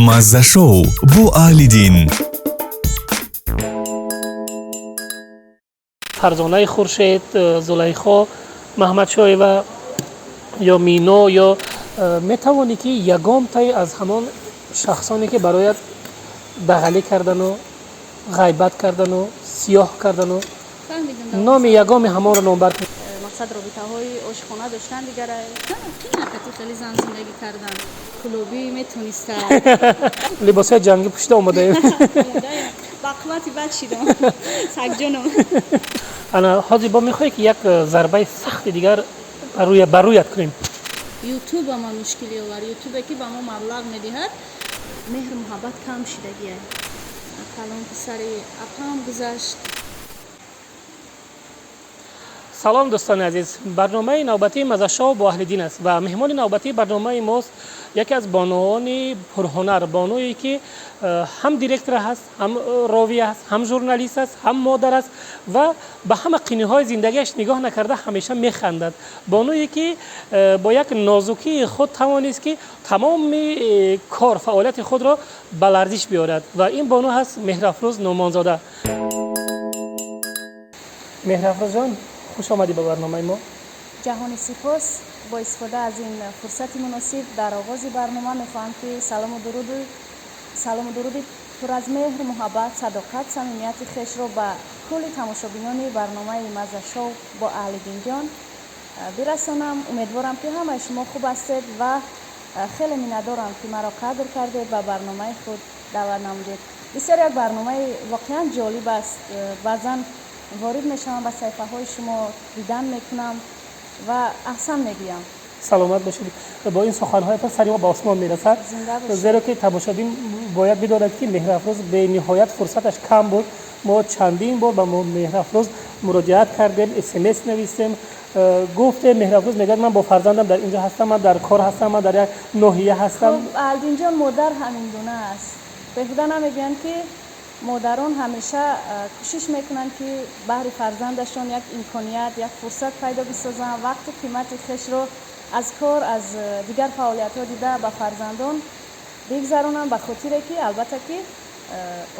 مزه شو بو اهل دین. فرزانه خورشید، زلیخا، محمد شایوه یا مینا یا میتوانی که یگام تای از همان شخصانی که برایت بغلی کردن و غیبت کردن و سیاه کردن و نام یگام همان رو نامبر کن. مقصد رابطه های عاشقانه داشتن دیگه را خیلی زن زندگی کردن کلوبی میتونسته لباس جنگی پوشیده اومده. بقمتی بد شیدم سگ جونم. انا حاضی با میخوای که یک ضربه سخت دیگر برویت کنیم. یوتیوب ما مشکلی آور. یوتیوب که با ما مبلغ میدهد مهر محبت کم شدگیه. کلام پسری اپام گذشت. سلام دوستان عزیز، برنامه نوبتی مزه شو با اهل دین است و مهمان نوبتی برنامه ماست یکی از بانوان پرهنر، بانویی که هم دیرکتور هست، هم راوی است، هم ژورنالیست است، هم مادر است و به همه قینه های زندگیش نگاه نکرده همیشه میخندد. بانویی که با یک نازکی خود توانست که تمام کار فعالیت خود را به لرزش بیارد و این بانو هست مهرافروز نومانزاده. مهرافروز جان، خوش آمدی به برنامه ما. جهانی سپاس. با استفاده از این فرصت مناسب در آغاز برنامه میخواهم که سلام و درود پر از مهر، محبت، صداقت، صمیمیت خویش را به کل تماشابینان برنامه مزه شو با اهل دین جان برسانم. امیدوارم که همه شما خوب هستید و خیلی مینه‌دارم که مرا قدر کردید و برنامه خود دعوت نمودید. بسیار یک برنامه واقعا جالب است. بعضا وارد میشم به صفحه های شما دیدن میکنم و احسن میگویم. سلامت باشید. با این سخن‌هایتان سری ما به آسمان میرسد، زیرا که تماشابین باید بداند که مهرافروز به نهایت فرصتش کم بود. ما چندین بار به مهرافروز مراجعت کردیم، SMS نوشتیم، گفته مهرافروز میگه من با فرزندم در اینجا هستم، من در کار هستم، من در یک ناحیه هستم. خب الدین جان مادر همین گونه است. به خدا نمیگن که مادران همیشه کوشش میکنن که برای فرزندشون یک امکانیت، یک فرصت پیدا بسازن، وقت قیمت خویش رو از کار، از دیگر فعالیت ها دیده به فرزندان بگذرونن، به خاطر که البته که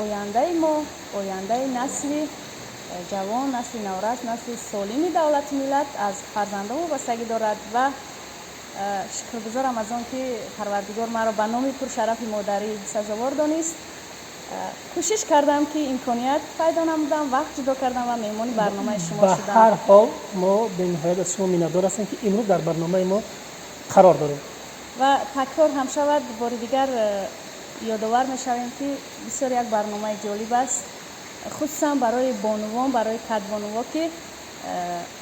آینده ما، آینده نسل جوان، نسل نورس، نسل سالم دولت ملت از فرزندان وابستگی دارد و شکرگزارم از آن که پروردگار مرا به نام پرشرف مادری سزاوار دانست. کوشش کردم که امکانیت پیدا نمودم، وقت جدا کردم و مهمان برنامه شما شدم. به هر حال ما به نهایت از شما می‌ندار هستیم که امروز در برنامه ما قرار داریم و تکرار هم شود بار دیگر یادآور می‌شویم که بسیار یک برنامه جالب است، خصوصا برای بانوان، برای کدبانوها که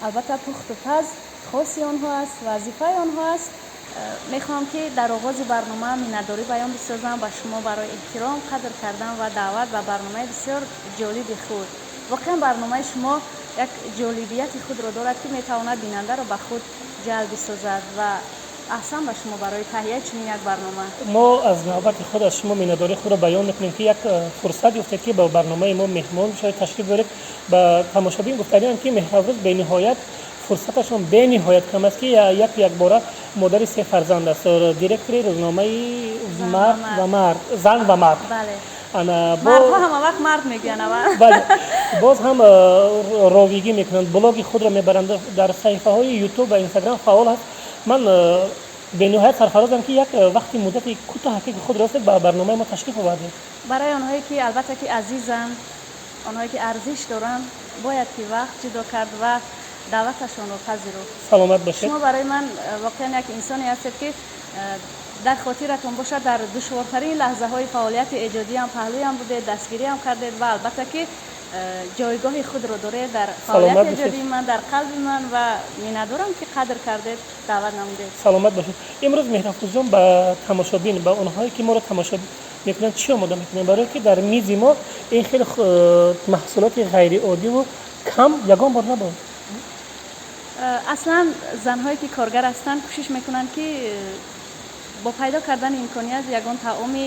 البته پخت و پز خاصی آنها است، وظیفه آنها است. میخوام که در آغاز برنامه مینه‌داری بیان بسازم و شما برای احترام قدر کردن و دعوت و برنامه بسیار جالب خود. واقعا برنامه شما یک جالبیت خود را دارد که میتواند بیننده را به خود جلب بسازد و احسن به شما برای تهیه چنین یک برنامه. ما از نوبت خود از شما مینه‌داری خود را بیان میکنیم که یک فرصت افتاد که با برنامه ما مهمان شاید تشریف بیارید. با تماشابین گفتیم که مهرافروز به نهایت فرصتشون به نهایت کم است که یک باره مادر سه فرزند است، دیرکتور روزنامه زن و مرد. بله. مردها هم وقت مرد میگن. بله. باز هم راویگی میکنند، بلاگ خود را میبرند، در صفحه های یوتیوب و اینستاگرام فعال است. من به نهایت سرفرازم که یک وقتی مدتی کوتاه که خود راست به برنامه ما تشریف آوردید. برای آنهایی که البته که عزیزن، آنهایی که ارزش دارن، باید که وقت جدا کرد و دعوتشون رو پذیرفت. سلامت باشید. شما برای من واقعا یک انسانی هستید که در خاطرتون باشد در دشوارترین لحظه های فعالیت ایجادی هم پهلوی هم بوده، دستگیری هم کردید و البته که جایگاه خود رو داره در فعالیت ایجادی من، در قلب من و می‌ندارم که قدر کردید، دعوت نمودید. سلامت باشید. امروز مهرافروز جان با تماشابین، با اونهایی که ما رو تماشا میکنن چی آماده میکنن؟ برای که در میز ما این خیلی محصولات غیر عادی و کم یگان بار نبود. اصلا زنهایی که کارگر هستن کوشش میکنن که با پیدا کردن امکانیت یگان طعام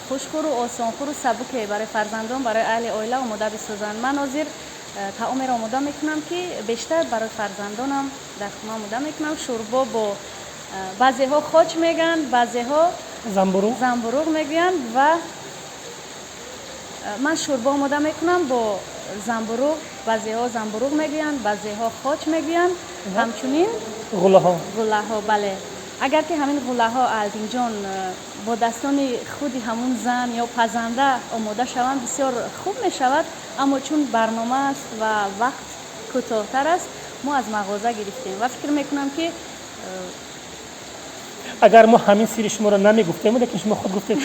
خوشخور و آسانخور و سبک برای فرزندان، برای اهل عائله آماده بسازن. من حاضر طعامی را آماده میکنم که بیشتر برای فرزندانم در خونه آماده میکنم. شوربا با بعضی ها خاچ میگن، بعضی ها زنبروغ میگویند و من شوربه آماده میکنم با زنبروغ. بعضی‌ها زنبروغ میگویند، بعضی‌ها خاچ میگویند، همچنین غله ها. بله. اگر که همین غله ها الدین جان با دستان خودی همون زن یا پزنده آماده شوند بسیار خوب می شود، اما چون برنامه است و وقت کوتاه‌تر است ما از مغازه گرفتیم و فکر میکنم که اگر ما همین سیر شما را نمیگفتیم لیکن شما خود گفتید.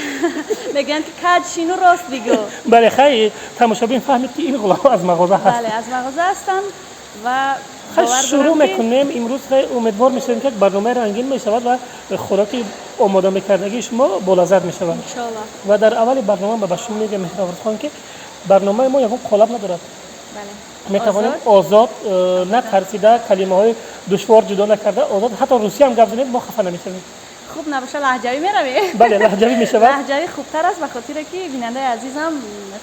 میگن که کج شینو راست بگو. بله خیلی تماشاگران فهمید که این غله ها از مغازه هست. بله از مغازه هستند و شروع میکنیم. امروز امیدوار میشیم که برنامه رنگین میشود و خوراکی آماده میکردگی شما بلذت میشود ان شاء الله. و در اول برنامه به شما میگم مهرآور خان که برنامه ما یکم قالب ندارد. بله. میتوانیم آزاد نترسیده کلمه های دشوار جدا نکرده آزاد حتی روسی هم گپ زنید ما خفه نمیشویم. خوب نباشه لهجوی میروی. بله لهجوی میشود. لهجوی خوبتر است به خاطر که بیننده عزیزم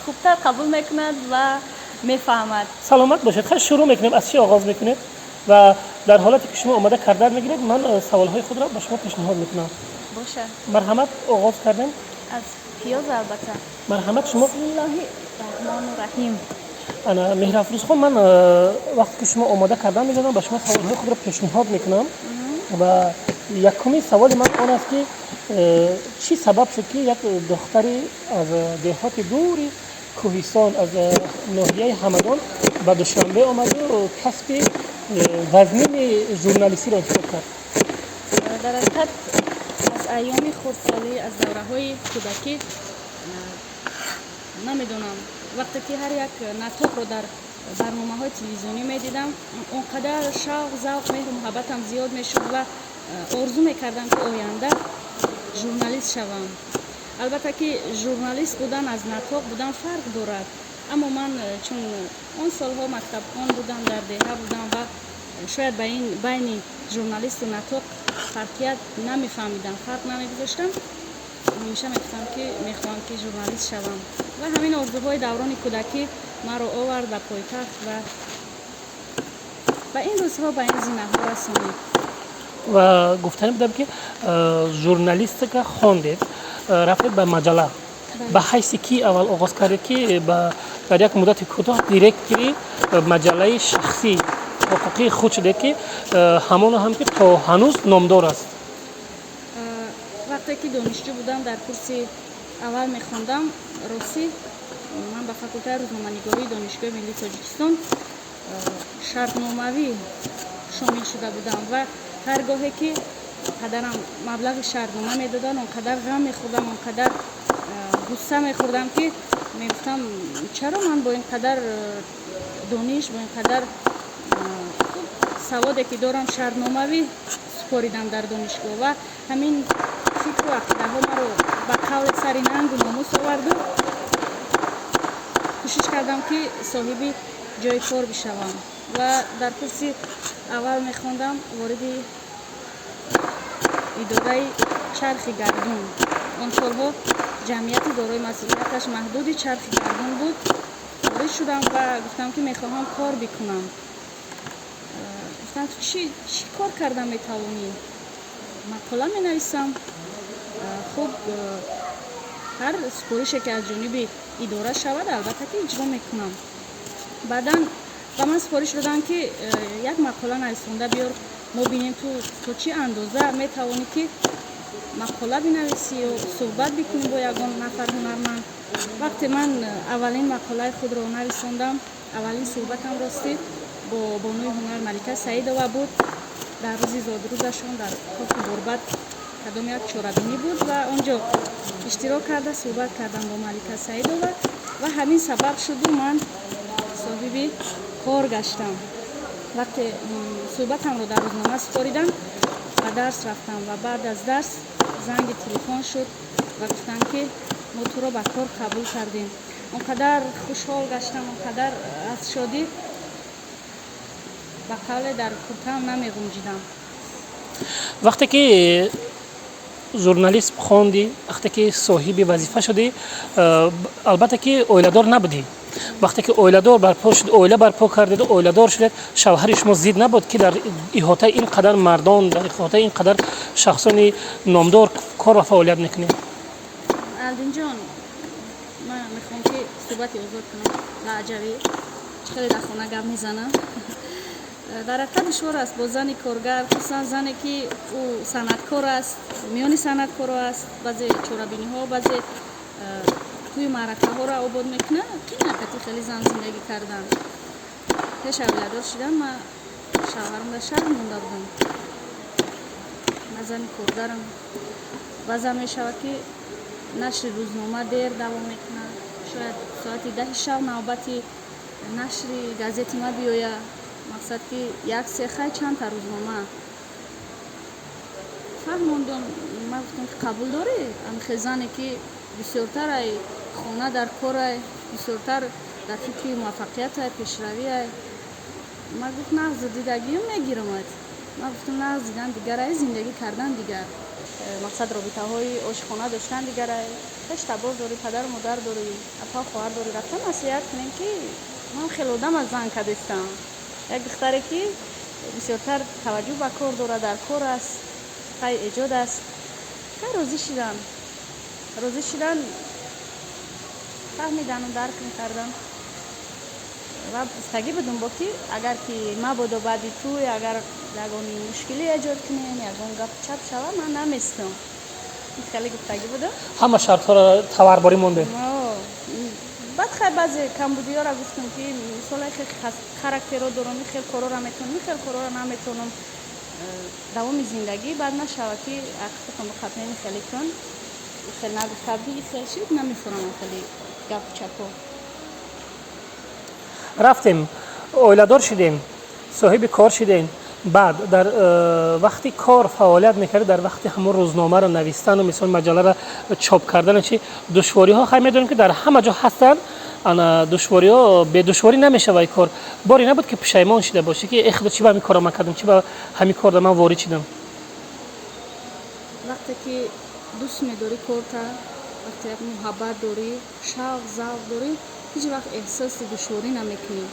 خوبتر قبول میکند و میفهمد. سلامت باشید. خیلی شروع میکنیم. از چی آغاز میکنید؟ و در حالتی که شما آماده کردن میگیرید من سوالهای خود را به شما پیشنهاد میکنم. باشه. مرحمت آغاز کردن از پیاز البته. مرحمت شما. بسم الله الرحمن الرحیم. انا مهرآور خان من وقتی که شما آماده کردن میزنم به شما سوالهای خود را پیشنهاد میکنم و یکمی سوال من آن است که چی سبب شد که یک دختری از دهات دوری کوهستان از ناحیه همدان به دوشنبه آمده و کسب وزنین ژورنالیستی را انتخاب کرد؟ در حقیقت از ایام خردسالی از دوره‌های کودکی نمیدونم وقتی که هر یک نطق رو در برنامه‌های تلویزیونی می‌دیدم اونقدر شوق ذوق مهر و محبتم زیاد می‌شد و آرزو می‌کردم که آینده ژورنالیست شوم. البته که ژورنالیست بودن از نطق بودن فرق دارد، اما من چون اون سالها مکتب خوان بودم در دهه بودم و شاید بین ژورنالیست و نطق فرقیت نمی‌فهمیدم، فرق نمی‌گذاشتم. همیشه میخوام که ژورنالیست شوم و همین آرزوهای دوران کودکی مرا آورد به پایتخت و این روزها به این زینه‌ها رسانید. و گفتن بودم که ژورنالیست که خواندید رفتید به مجله به حیث کی اول آغاز کردید که در یک مدت کوتاه دیرکتری مجله شخصی حقوقی خود شده که همان هم که تا هنوز نامدار است؟ وقتی که دانشجو بودم در کورس اول میخوندم روسی، من به فاکولته روزنامه‌نگاری دانشگاه ملی تاجیکستان شرطنامه‌وی شامل شده بودم و هرگاهی که پدرم مبلغ شرطنامه میدادن اونقدر غم میخوردم، اونقدر غصه میخوردم که میگفتم چرا من با اینقدر دانش با اینقدر سوادی که دارم شرطنامه‌وی سپاریدم در دانشگاه و همین فکر و عقیده ها مرا به قول سر ننگ و ناموس آورد و کوشش کردم که صاحب جای کار بشوم و در کورس اول میخوندم وارد اداره چرخ گردون. آن سالها جمعیت دارای مسئولیتش محدود چرخ گردون بود. وارد شدم و گفتم که میخواهم کار بکنم. گفتم چی کار کردم میتوانی؟ مقاله می نویسم. خب هر سپارشی که از جانب اداره شود البته که اجرا میکنم. بعدا به من سپارش دادن که یک مقاله نویسنده بیار ما بینیم تو چی اندازه میتوانی که مقاله بنویسی و صحبت بکنی با یگان نفر هنرمند. وقتی من اولین مقاله خود را نویساندم، اولین صحبتم راستی با بانوی هنر ملکه سعیدова بود. در روزی زادروزشان در کاخ بربط کدام یک چهاربینی بود و آنجا اشتراک کرده صحبت کردم با ملکه سعیدова و همین سبب شد من صاحب کار گشتم. وقتی صحبتم رو در روزنامه سپاریدم و درس رفتم و بعد از درس زنگ تلفن شد و گفتن که ما تو رو به کار قبول کردیم. اونقدر خوشحال گشتم، اونقدر از شادی به قول در کورتم نمی‌گنجیدم. وقتی که ژورنالیست خواندی، وقتی که صاحب وظیفه شدی، البته که اویله‌دار نبودی. وقتی که اویله‌دار برپا شد، اویله برپا کردید و اویله‌دار شدید، شوهر شما زید نبود که در احاطه اینقدر مردان، در احاطه اینقدر شخصان نامدار کار و فعالیت میکنید؟ الدین جان، من میخوام که صحبتی آزاد کنم لعجوی خیلی در خانه گپ میزنم. در حقیقت دشوار است با زن کارگر، خصوصا زنی که او صنعتکار است، میان صنعتکارا است، بعضی چورابینی ها، بعضی توی معرکه ها را آباد میکنه. این حقیقتی خیلی زن زندگی کردن. پیش اولادار شدم، من شوهرم در شهر مونده بودم، من زن کارگرم. بعضا میشود که نشر روزنامه دیر دوام میکنه، شاید ساعتی 10 شب نوبتی نشر گازتی ما بیاید، مقصد که یک سخه چند تا روزنامه فهموندم. من گفتم که قبول داری هم زنی که بسیارتر ای خانه در کار ای، بسیارتر در فکر موفقیت ای، پیشروی ای. من گفت نقض دیدگی میگیرم. من گفتم نقض دیدن دیگر ای، زندگی کردن دیگر، مقصد رابطه های عاشقانه داشتن دیگر ای. خشت باز داری، پدر و مادر داری، اپا خواهر داری، رفتن نصیحت کنیم که من خیلی آدم از زن کدستم، یک دختری که بسیارتر توجه به کار داره، در کار است، خیلی ایجاد است. خیلی راضی شدن فهمیدن و درک میکردن و بستگی بدون با که اگر که ما بود و بعدی توی اگر یگانی مشکلی ایجاد کنیم، یگان گپ چپ شود، من نمیستم. خیلی گفتگی بوده، همه شرط ها را توارباری مونده. بعد خیلی بعضی کمبودی ها را گفتم که مثلا خیلی خاراکتر رو دارم، خیلی کارا را میتونم، خیلی کارا را نمیتونم، دوام زندگی بعد نشود که عقیقتم به خطمه خیلی کن خیلی نگفتگی خیلی شد نمیفورم خیلی گپ چپا. رفتیم اویله‌دار شدیم، صاحب کار شدیم، بعد در وقتی کار فعالیت میکرد، در وقتی همون روزنامه رو نوشتن و مثلا مجله رو چاپ کردن، چی دشواری ها خیلی میدونیم که در همه جا هستن. انا دشواری ها به دشواری نمیشه وای کار. باری نبود که پشیمان شده باشی که اخدا چی با همین کارا کردم، چی با همین کار من وارد شدم؟ وقتی که دوست می‌داری کارت، وقتی یک محبت داری، شوق ذوق داری، هیچ وقت احساس دشواری نمیکنی.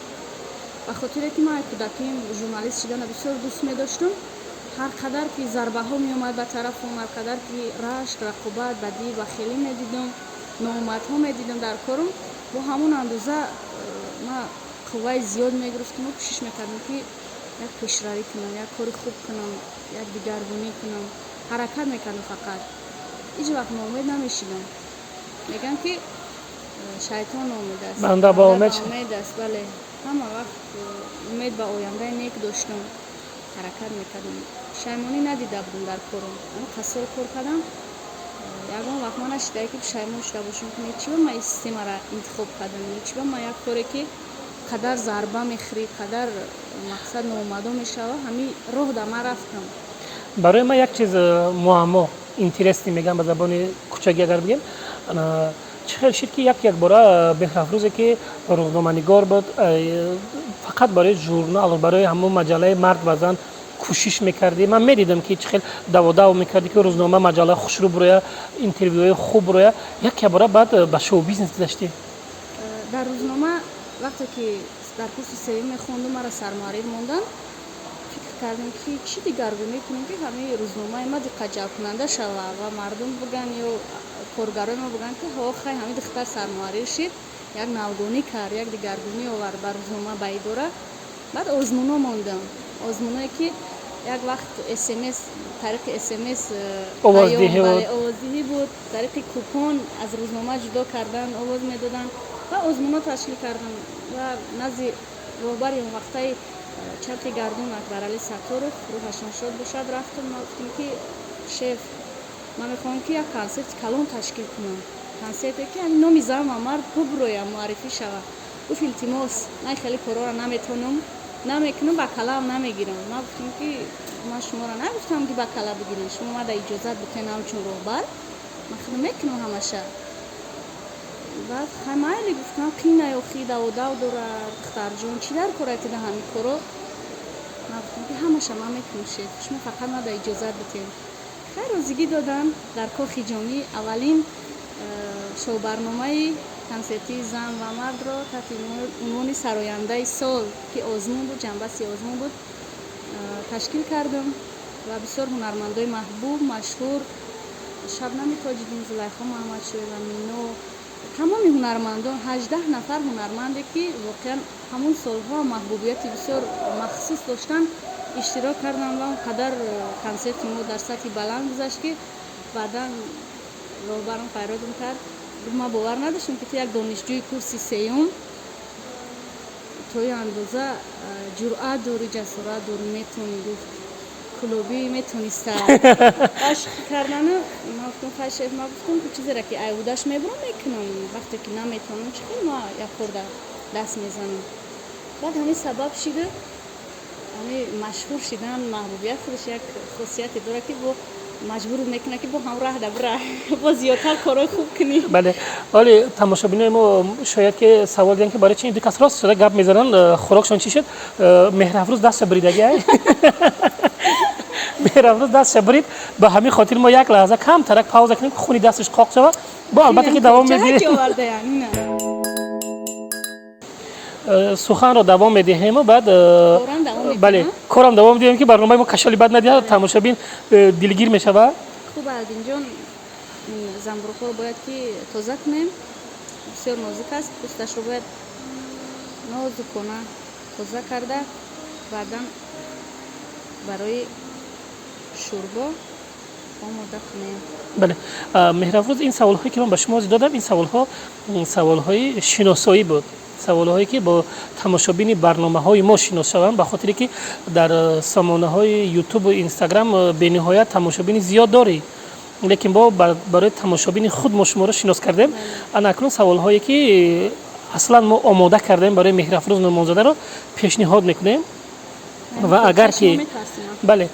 به خاطر که من کودکیم ژورنالیست شدن بسیار دوست می‌داشتم. هر قدر که ضربه ها می اومد به طرفم، هر قدر که رشت، رقابت، بدی و خیلی می‌دیدم، ناامید ها می‌دیدم در کارم، با همون اندازه من قوه زیاد می‌گرفتم و کوشش می‌کردم که یک پیشروی کنم، یک کار خوب کنم، یک دیگرگونی کنم، حرکت می‌کردم. فقط هیچ وقت ناامید نمی‌شدم. میگن که شیطان ناامید است، بنده با امید است. بله، همه وقت امید به آینده نیک داشتم، حرکت می‌کردم، پشیمانی ندیده بودم در کارم. اما قصر کار کردم، یگان وقت من نشده که پشیمان شده باشم که چی من این سیستم را انتخاب کردم، چی من یک کاری که قدر ضربه میخوری، قدر مقصد ناامیدا میشه، همین راه در من رفتم. برای من یک چیز معما اینترستی میگم به زبان کوچکی اگر بگیم، چه شد که یک بار بهرافروزی که روزنامه‌نگار بود، فقط برای ژورنال، برای همون مجله مرد و زن کوشش میکردی. من میدیدم که خیلی دو میکردی که روزنامه مجله خوش رو بروی، اینترویوهای خوب روی. یک بار بعد به شو بیزنس داشتی. در روزنامه وقتی که در کورس سوم میخوندم، مرا سرمایه‌ای موندن، فکر کردم که چی دیگرگونی کنیم که همه روزنامه ما دقت جلب کننده شود و مردم بگن یا کارگران ما بگن که ها خیلی همین دختر سرمایه‌ای شد، یک نوگونی کرد، یک دیگرگونی آورد بر روزنامه بایداره. بعد آزمونا موندم، آزمونایی که یک وقت SMS، طریق SMS آوازدهی بود، طریق کوپون از روزنامه جدا کردن، آواز میدادن و آزمونا تشکیل کردم و نزد روبر اون وقتی چرخ گردون اکبر علی ستارov روحشان شاد باشد رفتم. گفتم که شف، من میخوام که یک کنسرت کلان تشکیل کنم، کنسرتی که همین نامی زن و مرد خوب روی معرفی شود. گفت التماس، من خیلی کارا را نمیتونم، نمیکنم، با کلام نمیگیرم. من گفتم که من شما را نگفتم که با کلا بگیرین، شما ما اجازه بکنین همچون روبر من خیلی میکنم همشه. بعد خیلی گفتم قینه یا خیده و دو داره دختر جون چی در کاره که ده همین کارو؟ من گفتم که همشه من میکنم شد، شما فقط ما اجازه بکنین. خیلی روزگی دادن در کاخ جامی. اولین шоубарномаи консертии зан ва мардро таҳти унвони сарояндаи сол ки озмун буд, ҷанбаси озмун буд, ташкил кардем ва бисёр ҳунармандои маҳбуб, машҳур, шабнами тоҷиддин, зулайхо муҳаммадшоева, мино, тамоми ҳунармандон, 18 нафар ҳунарманде ки воқеан ҳамон солҳо маҳбубияти бисёр махсус доштанд, иштирок карданд ва он қадар консерти мо дар сатҳи баланд гузашт ки баъдан роҳбарам файродам кард, ма бовар надоштем ки ту як донишҷӯи курси сеюм то ин андоза ҷуръат дорӣ, ҷасорат дорӣ, метавонӣ гуфт кулобӣ метавониста ашқ кардану ма гуфтам файшеф, ма гуфтам чизера ки айвудаш мебурам мекунам, вақте ки наметавонам чӣ ма як кор даст мезанам. баъд ҳамин сабаб шида ҳамин машҳур шидан маҳбубият худаш як хусусияте дорад ки бо маҷбурат мекунад ки бо ҳам раҳ да бира бо зиёдтар корҳои хуб кунӣ. бале оли тамошобинои мо шояд ки савол дидан ки барои чи ду кас рост шуда гап мезананд, хӯрокшон чӣ шуд? меҳрафрӯз дастша бридаги ай меҳрафрӯз дастша брид, ба ҳамин хотир мо як лаҳза камтарак пауза кунем ки хуни дасташ қоқ шавад, бо албатта ки давом медиҳем, суханро давом медиҳему, баъд бале корам давом медиҳем ки барномаи мо кашоли бад надиҳад, тамошобин дилгир мешавад. хуб Алдинҷон, замбурӯхро бояд ки тоза кунем, бисёр нозук аст, пӯсташро бояд нозукона тоза карда баъдан барои шӯрбо омода кунем. бале меҳрафрӯз, ин саволҳое ки ман ба шумо додам, ин саволҳои шиносоӣ буд, саволҳое ки бо тамошобини барномаҳои мо шинос шаванд, ба хотире ки дар сомонаҳои ютубу инстаграм бениҳоят тамошобини зиёд дорӣ, лекин бо барои тамошобини худ мо шуморо шинос кардем. ана акнун саволҳое ки аслан мо омода кардаем барои Меҳрафрӯз Нурмонзадаро пешниҳод мекунем ва агар ки бале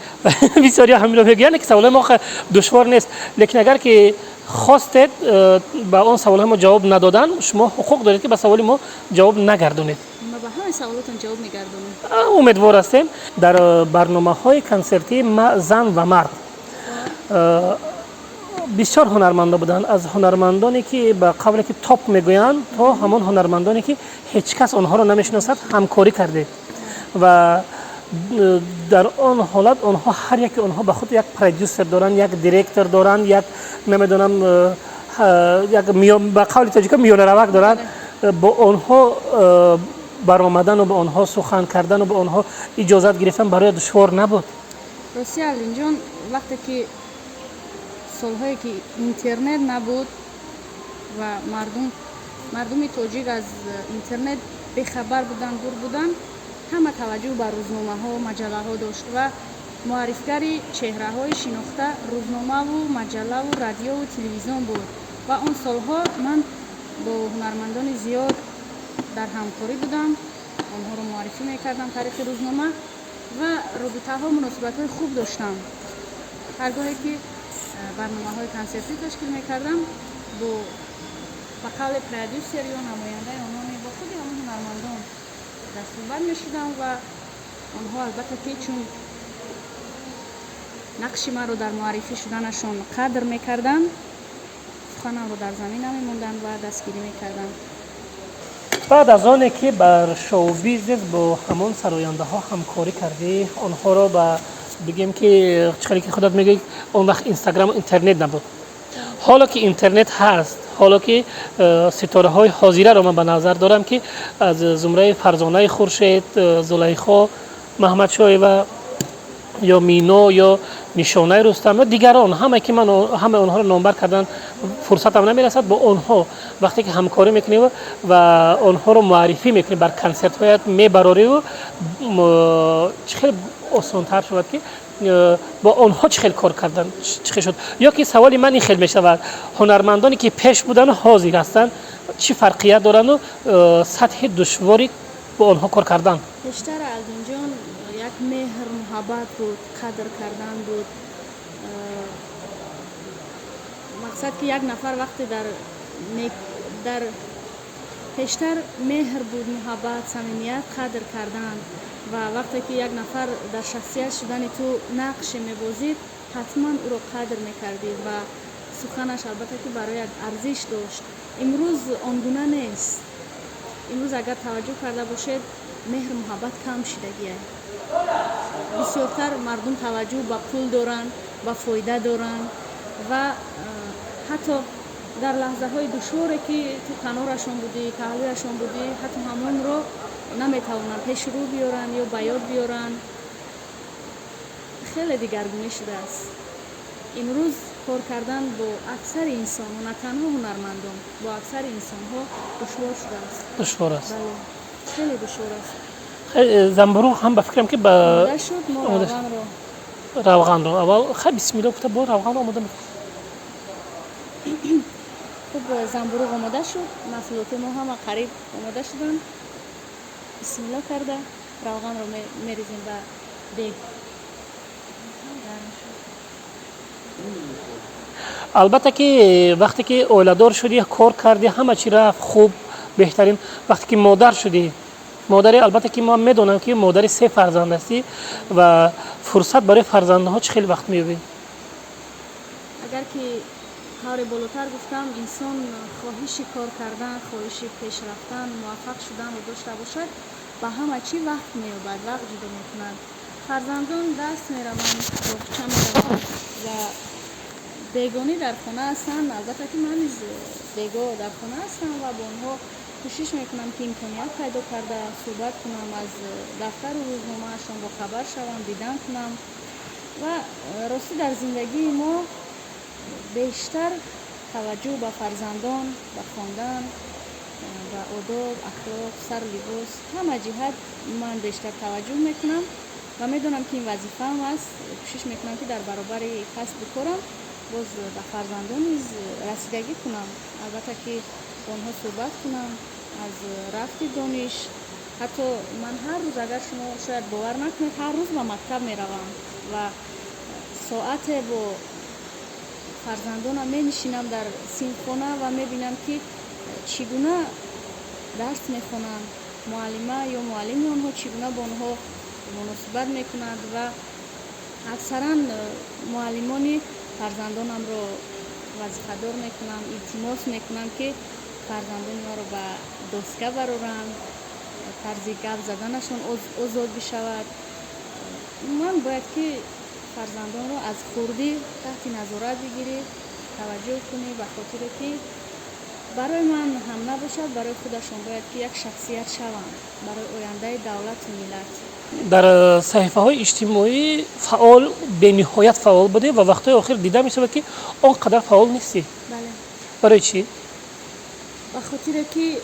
бисёриҳо ҳаминро мегӯянд ки саволҳои мо душвор нест, лекин агар ки хостед ба он саволҳои мо ҷавоб надодан, шумо ҳуқуқ доред ки ба саволи мо ҷавоб нагардонед. ма ба ҳамаи саволотон ҷавоб мегардонем. умедвор ҳастем. дар барномаҳои консертии зан ва мард бисёр ҳунармандон буданд, аз ҳунармандоне ки ба қавле ки топ мегӯянд то ҳамон ҳунармандоне ки ҳеҷ кас онҳоро намешиносад ҳамкорӣ кардед ва дар он ҳолат онҳо ҳар яки онҳо ба худ як продюсер доранд, як директор доранд, як намедонам ба қавли тоҷика миёнаравак доранд. бо онҳо баромадану бо онҳо сухан кардану бо онҳо иҷозат гирифтан барои душвор набуд. рости Алдинҷон, вақте ки солҳое ки интернет набуд ва мардуми тоҷик аз интернет бехабар буданд, дур буданд, ҳама таваҷҷӯҳ ба рӯзномаҳо, маҷаллаҳо дошт ва муаррифгари чеҳраҳои шинохта рӯзномаву маҷаллаву радиову телевизион буд ва он солҳо ман бо ҳунармандони зиёд дар ҳамкорӣ будам, онҳоро муаррифӣ мекардам тариқи рӯзнома ва робитаҳо, муносибатҳои хуб доштам. ҳар гоҳе ки барномаҳои консертӣ ташкил мекардам, ба қавли продюсер ё намояндаи онҳо бо худи ҳамон ҳунармандон дастурбар мешудам ва онҳо албатта ки чун нақши маро дар муаррифӣ шуданашон қадр мекарданд, суханамро дар замин намемонданд ва дастгирӣ мекарданд. баъд аз оне ки бар шоу-бизнес бо ҳамон сарояндаҳо ҳамкорӣ кардӣ, онҳоро ба бигем ки чӣ ки худат мегӯӣ, он вақт инстаграму интернет набуд. ҳоло ки интернет ҳаст, ҳоло ки ситораҳои ҳозираро ман ба назар дорам ки аз зумраи Фарзонаи Хуршед, Зулайхо Муҳаммадшоева ё Мино ё Нишонаи Рустам ё дигарон, ҳамаи ки ман ҳамаи онҳоро номбар кардан фурсатам намерасад, бо онҳо вақте ки ҳамкорӣ мекунем ва онҳоро муаррифӣ мекунем, бар консертҳоят мебарориву чӣ хел осонтар шавад ки бо онҳо чӣ хел кор кардан, чӣ хел шуд. ё ки саволи ман ин хел мешавад, ҳунармандоне ки пеш будану ҳозир ҳастанд чӣ фарқият дорану сатҳи душвори бо онҳо кор кардан? бештар Алдинҷон як меҳр муҳаббат буд, қадр кардан буд. мақсад ки як нафар вақте дар бештар меҳр буд, муҳаббат, самимият, қадр кардан ва вақте ки як нафар дар шахсият шудани ту нақше мебозид, ҳатман ӯро қадр мекардид ва سخنش البته که برای ارزش داشت. امروز آنگونه نیست. امروز اگر توجه کرده باشید مهر محبت کم شدگی است. بسیارتر مردم توجه به پول دارند، به فایده دارند و حتی در لحظه های دشواری که تو کنارشون بودی، پهلویشون بودی، حتی همون رو نمیتوانند پیش رو بیارن یا به یاد بیارن. خیلی دیگرگونی شده است. امروز کار کردن با اکثر انسان و نه تنها هنرمندان، با اکثر انسان ها دشوار شده است. دشوار است. بله، خیلی دشوار است. زنبورو هم به فکرم که آماده شد ما روغن رو اول خیلی بسم الله گفته با روغن رو آماده میکنم. خب زنبورو آماده شد، محصولات ما هم قریب آماده شدن. بسم الله کرده روغن رو میریزیم به دیگ. البته که وقتی که اولادار شدی کار کردی همه چی رفت خوب بهترین. وقتی که مادر شدی، مادری البته که ما میدونم که مادری 3 فرزند هستی و فرصت برای فرزندها چه خیلی وقت می‌یابی؟ اگر که طور بالاتر گفتم انسان خواهش کار کردن، خواهش پیش رفتن، موفق شدن رو داشته باشد با همه چی وقت می‌یابد، وقت جدا می‌کند. فرزندان دست می‌روند، باغچه می‌روند و بیگانی در خانه هستند. البته که من نیز بیگا در خانه هستم و با آنها کوشش میکنم که امکانیت پیدا کرده صحبت کنم، از دفتر و روزنامه‌شان با خبر شوم، دیدن کنم و راستی در زندگی ما بیشتر توجه به فرزندان، به خواندن، به آداب، اخلاق، سر لباس، همه جهت من بیشتر توجه میکنم و میدونم که این وظیفه هم است. کوشش میکنم که در برابر کسب کارم باز به فرزندان نیز رسیدگی کنم. البته که با آنها صحبت کنم از رفت دانش. حتی من هر روز، اگر شما شاید باور نکنید، هر روز به مکتب میروم و ساعت با فرزندانم می نشینم در صنفخانه و میبینم که چگونه درس میخوانند، معلمه یا معلم آنها چگونه با آنها مناسبت میکنند و اکثرا معلمانی فرزندانم را وظیفه دار میکنم، التماس میکنم که فرزندان ما را به دستگاه برارند، طرز گپ زدنشان آزاد بشود. من باید که فرزندان را از خردی تحت نظارت بگیری، توجه کنی، به خاطر که برای من هم نباشد، برای خودشان باید که یک شخصیت شوند برای آینده دولت و ملت. در صحیفه های اجتماعی فعال، به نهایت فعال بوده و وقتی آخر دیده میشه که آنقدر فعال نیستی. بله. برای چی؟ به خاطر که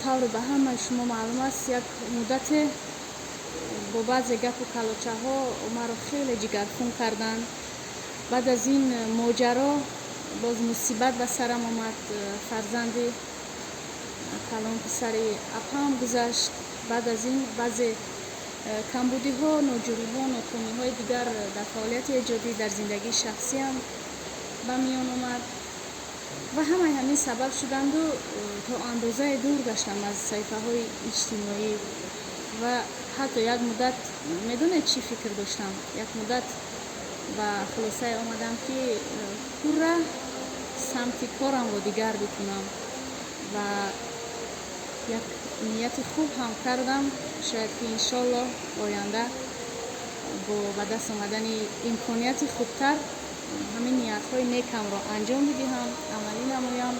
طور به همه شما معلوم است یک مدت با بعضی گپ و کلاچه ها مرا خیلی جگرخون کردن. بعد از این ماجرا باز مصیبت به سرم آمد. فرزند کلان پسری اپام گذشت. بعد از این بعضی کمبودی ها، ناجوری ها، ناکامی های دیگر در فعالیت ایجادی در زندگی شخصی هم به میان آمد و همین سبب شدند و تا اندازه دور گشتم از صحیفه های اجتماعی و حتی یک مدت میدونید چی فکر داشتم؟ یک مدت و خلاصه آمدم که پورا سمت کارم رو دیگر بکنم و یک نیت خوب هم کردم. شاید که انشالله آینده با به دست آمدن امکانیت خوبتر همین نیت های نیکم را انجام بدهم، عملی نمایم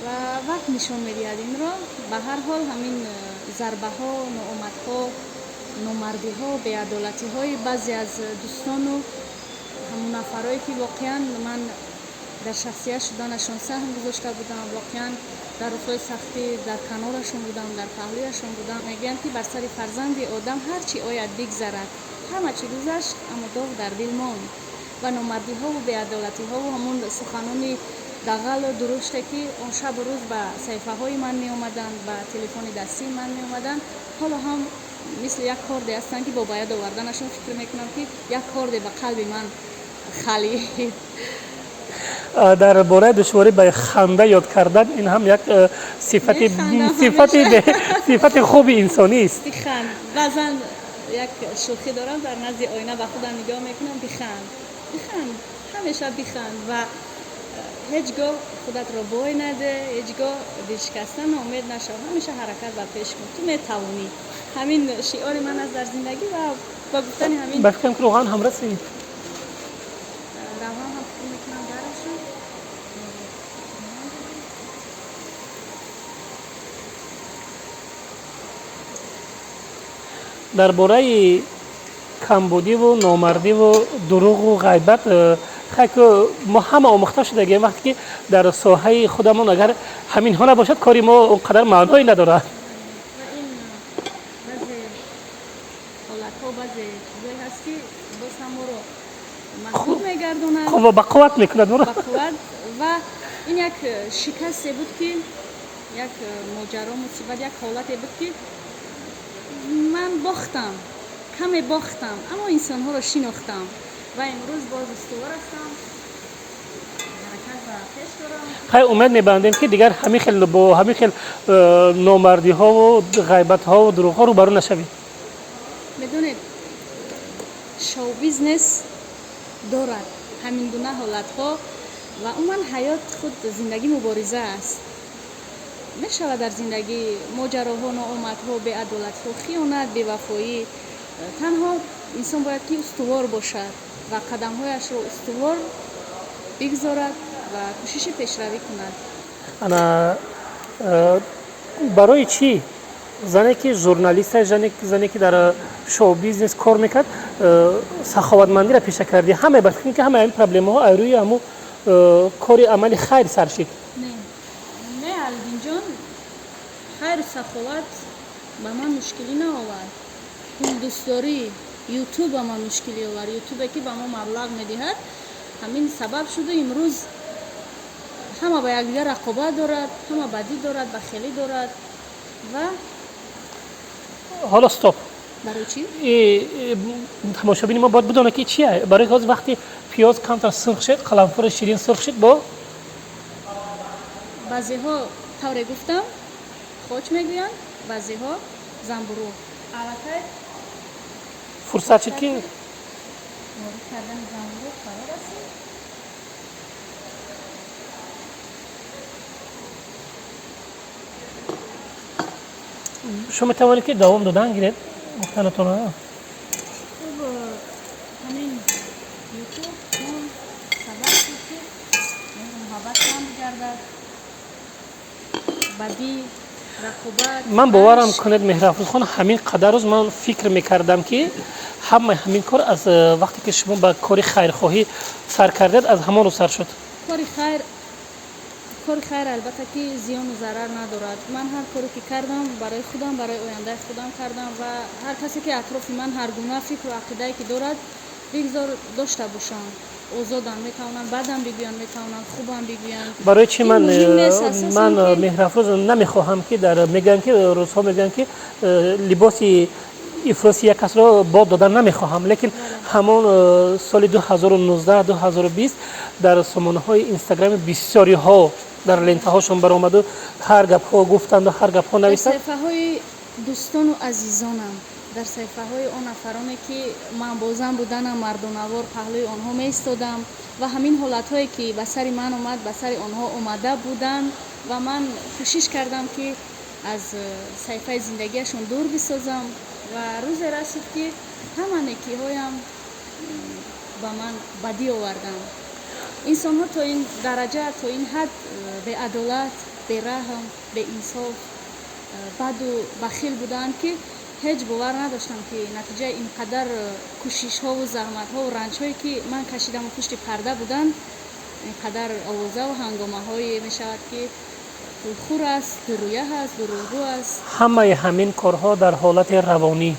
و وقت نشان میدهد این را. به هر حال همین ضربه ها، ناامد ها، نامردی ها، بی‌عدالتی های بعضی از دوستان و همون نفرایی که واقعا من در شخصیت شدنشان سهم گذاشته بودم، واقعا در روزهای سختی در کنارشون بودم، در پهلویشون بودم. میگن که بر سر فرزند آدم هرچی آید بگذرد، همه چی گذشت اما داغ در دل ماند و نامردی ها و بی‌عدالتی ها و همون سخنان دغل و درشته که اون شب و روز به صحیفه های من می آمدن، به تلفن دستی من می آمدن، حالا هم مثل یک کارد هستن که با باید آوردنشون فکر میکنم که یک کارد به قلب من خالی. در باره دشواری به خنده یاد کردن، این هم یک صفت خوب انسانی است. بخند. بعضا یک شوخی دارم، در نزد آینه به خودم نگاه میکنم، بخند، همیشه بخند و هیچگاه خودت رو بای نده، هیچگاه دلشکسته ناامید نشو، همیشه حرکت و پیش کن، تو میتوانی. همین شعار من است در زندگی و با گفتن همین بلکه فکر کنم روغن هم رسید. روان هم فکر میکنم برشون. درباره کمبودی و نامردی و دروغ و غیبت خیلی ما همه آموخته شدگیم وقتی که در ساحه خودمون اگر همین ها نباشد کاری ما اونقدر معنایی ندارد. و این بعضی حالت‌ها و بعضی چیزایی هست که باز هم ما رو مغلوب میگردونن خب با قوت میکند با قوت. و این یک شکستی بود که یک ماجرا مصیبت یک حالتی بود که من باختم، کمی باختم، اما انسان ها رو شناختم و امروز باز استوار هستم، حرکت و پیش دارم. خیلی امید میبندیم که دیگر همین خیلی با همین خیلی نامردی ها و غیبت ها و دروغ ها روبرو نشویم. میدونید شو بیزنس دارد همین گونه حالت ها و عموما حیات خود زندگی مبارزه است. می شود در زندگی ماجراها، ناامدها، بی‌عدالتی‌ها، خیانت، بی‌وفایی. تنها انسان باید که استوار باشد و قدمهایش رو استوار بگذارد و کوشش پیشروی کند. انا برای چی زنی که ژورنالیست زنی که در شو بیزنس کار میکرد سخاوتمندی را پیشه کردی همه بلکه که همه این پرابلم ها روی همو کاری عملی خیر سر شد. نه الدین جان، خیر سخاوت به من مشکلی نآورد. پول دوستداری یوتیوب به من مشکلی آورد. یوتیوب که به ما مبلغ میدهد همین سبب شده امروز همه با یکدیگر رقابت دارد، همه بدی دارد، بخیلی دارد. و حالا استاپ برای چی؟ تماشابین ما باید بدونه که چیه برای که وقتی پیاز کمتر سرخ شد قلمفر شیرین سرخ شد با بعضی ها طوری گفتم خوش میگویند، بعضی ها زنبورو. البته فرصت شد که مورد کردن زنبورو قرار است. شما میتوانید که دوام دادن گیرید گفتنتون ها. خب همین یوتیوب اون سبب شد که محبت کم بگردد، بدی، رقابت. من باورم کنید مهرافروز خان همین قدر روز من فکر میکردم که همین کار از وقتی که شما با کاری خیرخواهی سر کردید از همان رو سر شد. کار خیر البته که زیان و ضرر ندارد. من هر کاری که کردم برای خودم، برای آینده خودم کردم و هر کسی که اطراف من هر گونه فکر و عقیده‌ای که دارد بگذار داشته باشند. آزادم میتونن، بدم بگوین، میتونن خوبم بگوین. برای چی من مهرافروز نمیخواهم که در میگن که روزها میگن که لباسی افراسی یک کس را باد دادن نمیخواهم لیکن همون سال 2019 2020 در سامانه های اینستاگرام بسیاری ها در لینک هاشون برآمد و هر گپ ها گفتند و هر گپ ها نوشتند. در صفحه های دوستان و عزیزانم، در صفحه های آن نفرانی که من بازم بودنم مردانوار پهلوی آنها می ایستادم و همین حالت هایی که به سر من اومد به سر آنها اومده بودن و من کوشش کردم که از صفحه زندگیشون دور بسازم و روز رسید که همه نیکی هایم با من بدی آوردن. انسان ها تا این درجه، تا این حد به عدالت، به رحم، به انصاف، بد و بخیل بودن که هیچ باور نداشتم که نتیجه اینقدر کوشش ها و زحمت ها و رنج هایی که من کشیدم و پشت پرده بودن اینقدر آوازه و هنگامه های می شود که خور است، رویه است، دروغگو است. همه همین کارها در حالت روانی،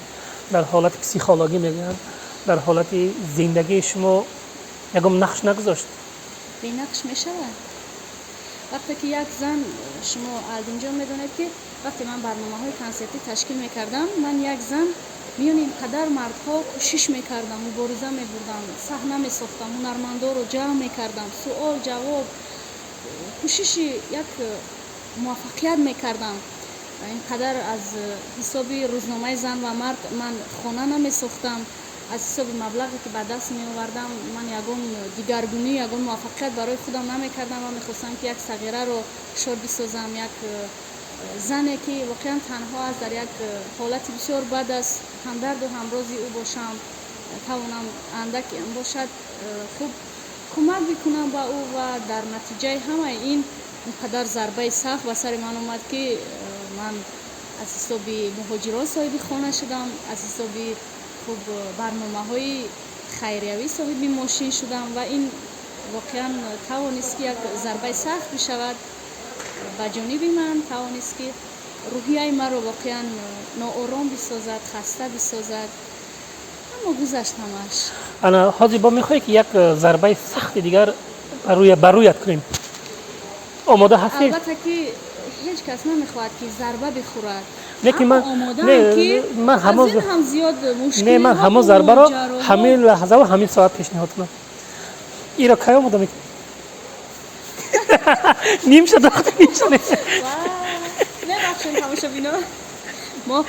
در حالت پسیخولوژی میگن، در حالت زندگی شما یکم نقش نگذاشت. به نقش می شود. وقتی که یک زن، شما الدین جان میدونید که وقتی من برنامه های کنسرتی تشکیل میکردم، من یک زن میان اینقدر مردها کوشش میکردم، مبارزه میبردم، صحنه میساختم، هنرمندا رو جمع میکردم، سوال جواب، کوشش یک موفقیت میکردم. اینقدر از حسابی روزنامه زن و مرد من خانه نمیساختم аз ҳисоби маблағе ки ба даст меовардам ман ягон дигаргунӣ ягон муваффақият барои худам намекардам ва мехостам ки як сағираро шод бисозам, як зане ки воқеан танҳо аст, дар як ҳолати бисёр бад аст, ҳамдарду ҳамрози ӯ бошам, тавонам андак бошад хуб кӯмак бикунам ба ӯ ва дар натиҷаи ҳамаи ин инқадар зарбаи сахт ба сари ман омад ки ман аз ҳисоби муҳоҷирон соҳиби хона шудам, аз ҳисоби хуб барномаҳои хайриявӣ соҳиби мошин шудам ва ин воқеан тавонист ки як зарбаи сахт бишавад ба ҷониби ман, тавонист ки рӯҳияи маро воқеан ноором бисозад, хаста бисозад. аммо гузашт ҳамаш. ана ҳозир бо мехоҳӣ ки як зарбаи сахти дигар ба рӯят кунем. омода ҳастӣ? албатта ки ҳеҷ кас намехоҳад ки зарба бихӯрад. лекин аммо омодаам ки аз ин ҳам зиёд мушкилиҳо ман ҳамон зарбаро ҳамин лаҳзаву ҳамин соат пешниҳод кунам. иро кай омода мекунӣ? ним шуд вақти ним шуд. мебахшед тамошобино, мо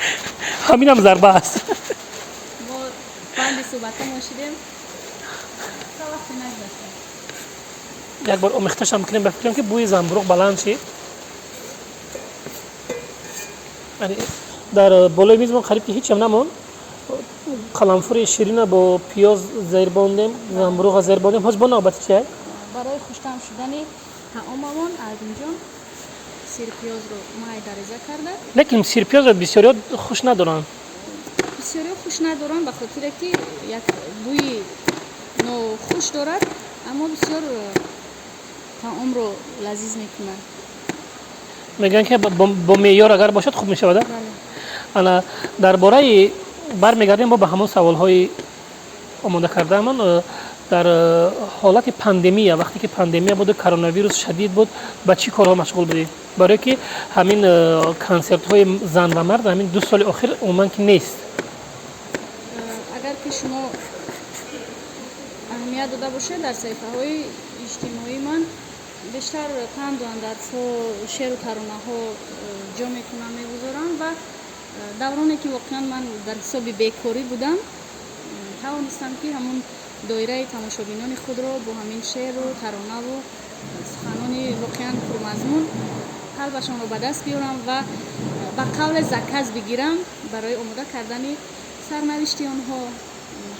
ҳаминам зарба аст. мо банди суҳбатамон шудем та вақти нагзашта. як бор омехташам мекунем ба фикрам ки бӯи занбурӯғ баланд шид. дар болои мизмон қариб ки ҳечам намон. қаламфури ширина бо пиёз зер бондем, занбурӯға зер бондем. ҳоз бо навбати чия? барои хуштам шудани таомамон азимҷон сирпиёзро майда-реза карда. лекин сирпиёзро бисёриҳо хуш надоранд. бисёриҳо хуш надоранд ба хотире ки як бӯи нохуш дорад, аммо бисёр таомро лазиз мекунад. мегӯянд ки бо меъёр агар бошад хуб мешавад. ана дар бораи бармегардем бо ба ҳамон саволҳои омода кардаамон. дар ҳолати пандемия, вақте ки пандемия буд, коронавирус шадид буд, ба чӣ корҳо машғул будед? барое ки ҳамин консертҳои зан ва мард ҳамин 2 соли охир умуман ки нест. агар ки шумо аҳамият дода бошед, дар саҳифаҳои иҷтимоӣ ман бештар панду андазҳо, шеъру таронаҳо ҷо мекунам, мегузорам ва давроне ки воқеан ман дар ҳисоби бекорӣ будам, тавонистам ки ҳамон доираи тамошобинони худро бо ҳамин шеъру таронаву суханони воқеан пурмазмун қалбашонро ба даст биёрам ва ба қавле заказ бигирам барои омода кардани сарнавишти онҳо,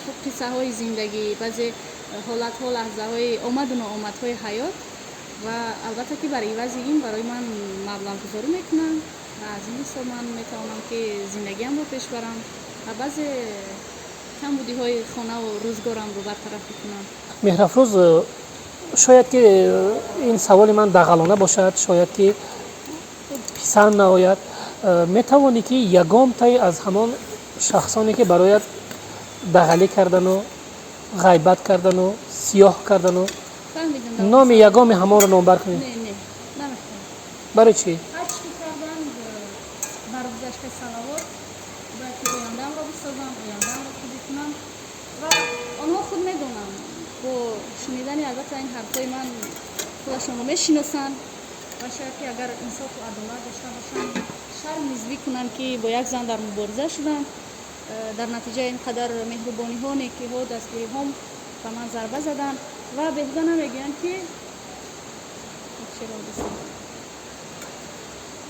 хуб қиссаҳои зиндагӣ, баъзе ҳолатҳо, лаҳзаҳои омаду ноомадҳои ҳаёт ва албатта ки бар ивази ин барои ман маблағгузорӣ мекунанд ва аз ин ҳисоб ман метавонам ки зиндагиамро пеш барам ва баъзе камбудиҳои хонаву рӯзгорамро бартараф бикунам. меҳрафрӯз, шояд ки ин саволи ман дағалона бошад, шояд ки писанд наояд, метавонӣ ки ягонтай аз ҳамон шахсоне ки барояд дағалӣ кардану ғайбат кардану сиёҳ кардану номи ягоми ҳамонро номбар кунед? Не, намехоҳам. барои чӣ? ҳарчи ки карданд бар гузаштаи салавот бояд ки ояндамро бисозам, ояндамро ки бикунам ва онҳо худ медонанд. бо шунидани албатта ин ҳарфҳои ман худашонро мешиносанд ва шояд ки агар инсофу адолат дошта бошанд шарм низ бикунанд ки бо як зан дар мубориза шуданд, дар натиҷаи ин қадар меҳрубониҳо, некиҳо, дастгириҳом ба ман зарба заданд ва беҳуда намегӯянд ки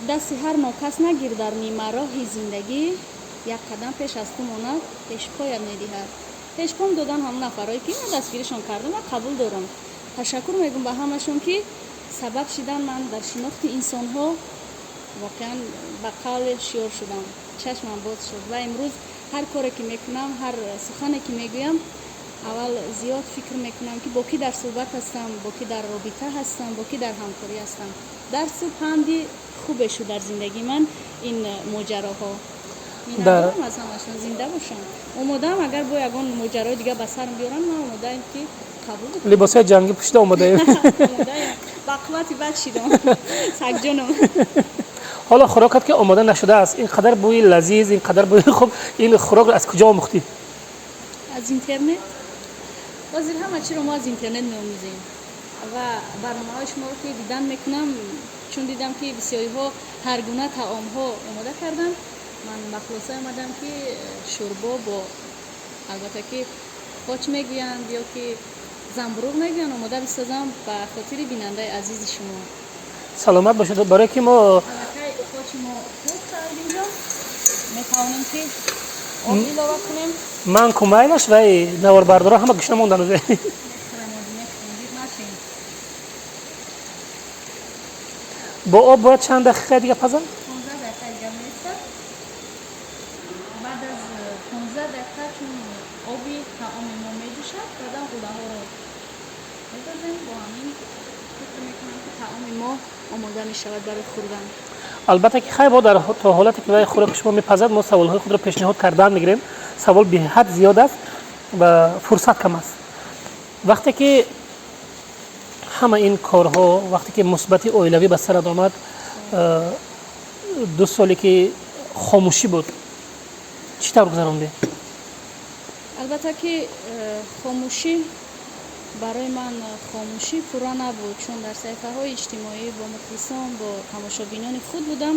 дасти ҳар нокас нагир дар нимароҳи зиндагӣ, як қадам пеш аз ту монад, пешпоят медиҳад. пешпом додан ҳамон нафарҳое ки ман дастгиришон кардам ва қабул дорам. ташаккур мегӯям ба ҳамашон ки сабаб шидан ман дар шинохти инсонҳо воқеан ба қавле шиёр шудам, чашмам боз шуд ва имрӯз ҳар коре ки мекунам, ҳар сухане ки мегӯям, аввал зиёд фикр мекунам ки бо кӣ дар суҳбат ҳастам, бо кӣ дар робита ҳастам, бо кӣ дар ҳамкорӣ ҳастам. дарсу панди хубе шуд дар зиндагии ман ин моҷароҳо. минатдорам аз ҳамашон, зинда бошам. омодаам агар бо ягон моҷарои дига ба сар биёрам, ман омодаам ки қабул бикунам. либосҳои ҷангӣ пӯшида омодаем. ба қуввати бад шидам сагҷонам. ҳоло хӯрокат ки омода нашудааст, ин қадар бӯи лазиз, ин қадар бӯи хуб, ин хӯрокро аз куҷо омӯхтӣ? аз интернет. ҳозир ҳама чиро мо аз интернет меомӯзем ва барномаҳои шуморо ки дидан мекунам, чун дидам ки бисёриҳо ҳар гуна таомҳо омода карданд, ман ба хулоса омадам ки шӯрбо бо البته که قاچ میگویند یا که زنبروغ میگویند آماده بسازم به خاطر بیننده عزیز شما. سلامت باشید. برای که ما البته قاچ ما خوب کردیم میتوانیم که آب ilova کنیم. من کمایلش و نوار بردارا همه گشنه موندن از با آب باید چند دقیقه دیگه پزن؟ 15 دقیقه دیگه میسته. بعد از 15 دقیقه چون آبی طعام ما میجوشد بعدا غوره ها رو میپزیم با همین فکر میکنم که طعام ما آماده میشود برای خوردن. البته که خیلی با در تا حالتی که خوراک شما میپزد ما سوالهای خود رو پیشنهاد کردن میگیریم. سوال به حد زیاد است و فرصت کم است. وقتی که همه این کارها وقتی که مثبت اویلوی به سر آمد 2 سالی که خاموشی بود چطور گذراندی؟ البته که خاموشی برای من خاموشی پورا نبود چون در صفحه های اجتماعی با مخلصان با تماشابینان خود بودم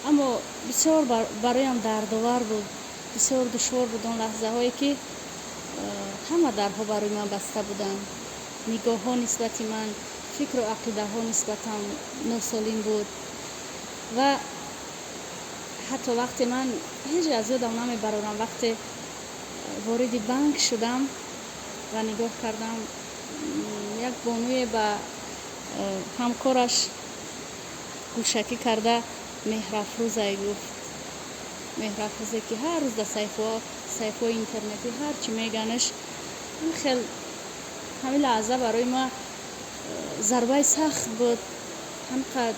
اما بسیار برایم دردآور بود. بسیار دشوار بود اون لحظه هایی که همه درها برای من بسته بودن. نگاه ها نسبت من، فکر و عقیده ها نسبتم ناسالم بود و حتی وقتی من هیچ از یادم نمیبرم وقتی وارد بانک شدم و نگاه کردم یک بانوی به همکارش گوشکی کرده مهرافروزه گفت. مهرافروزه که هر روز در صفحه اینترنتی هر چی میگنش خیلی همین لحظه برای ما ضربه سخت بود. همقدر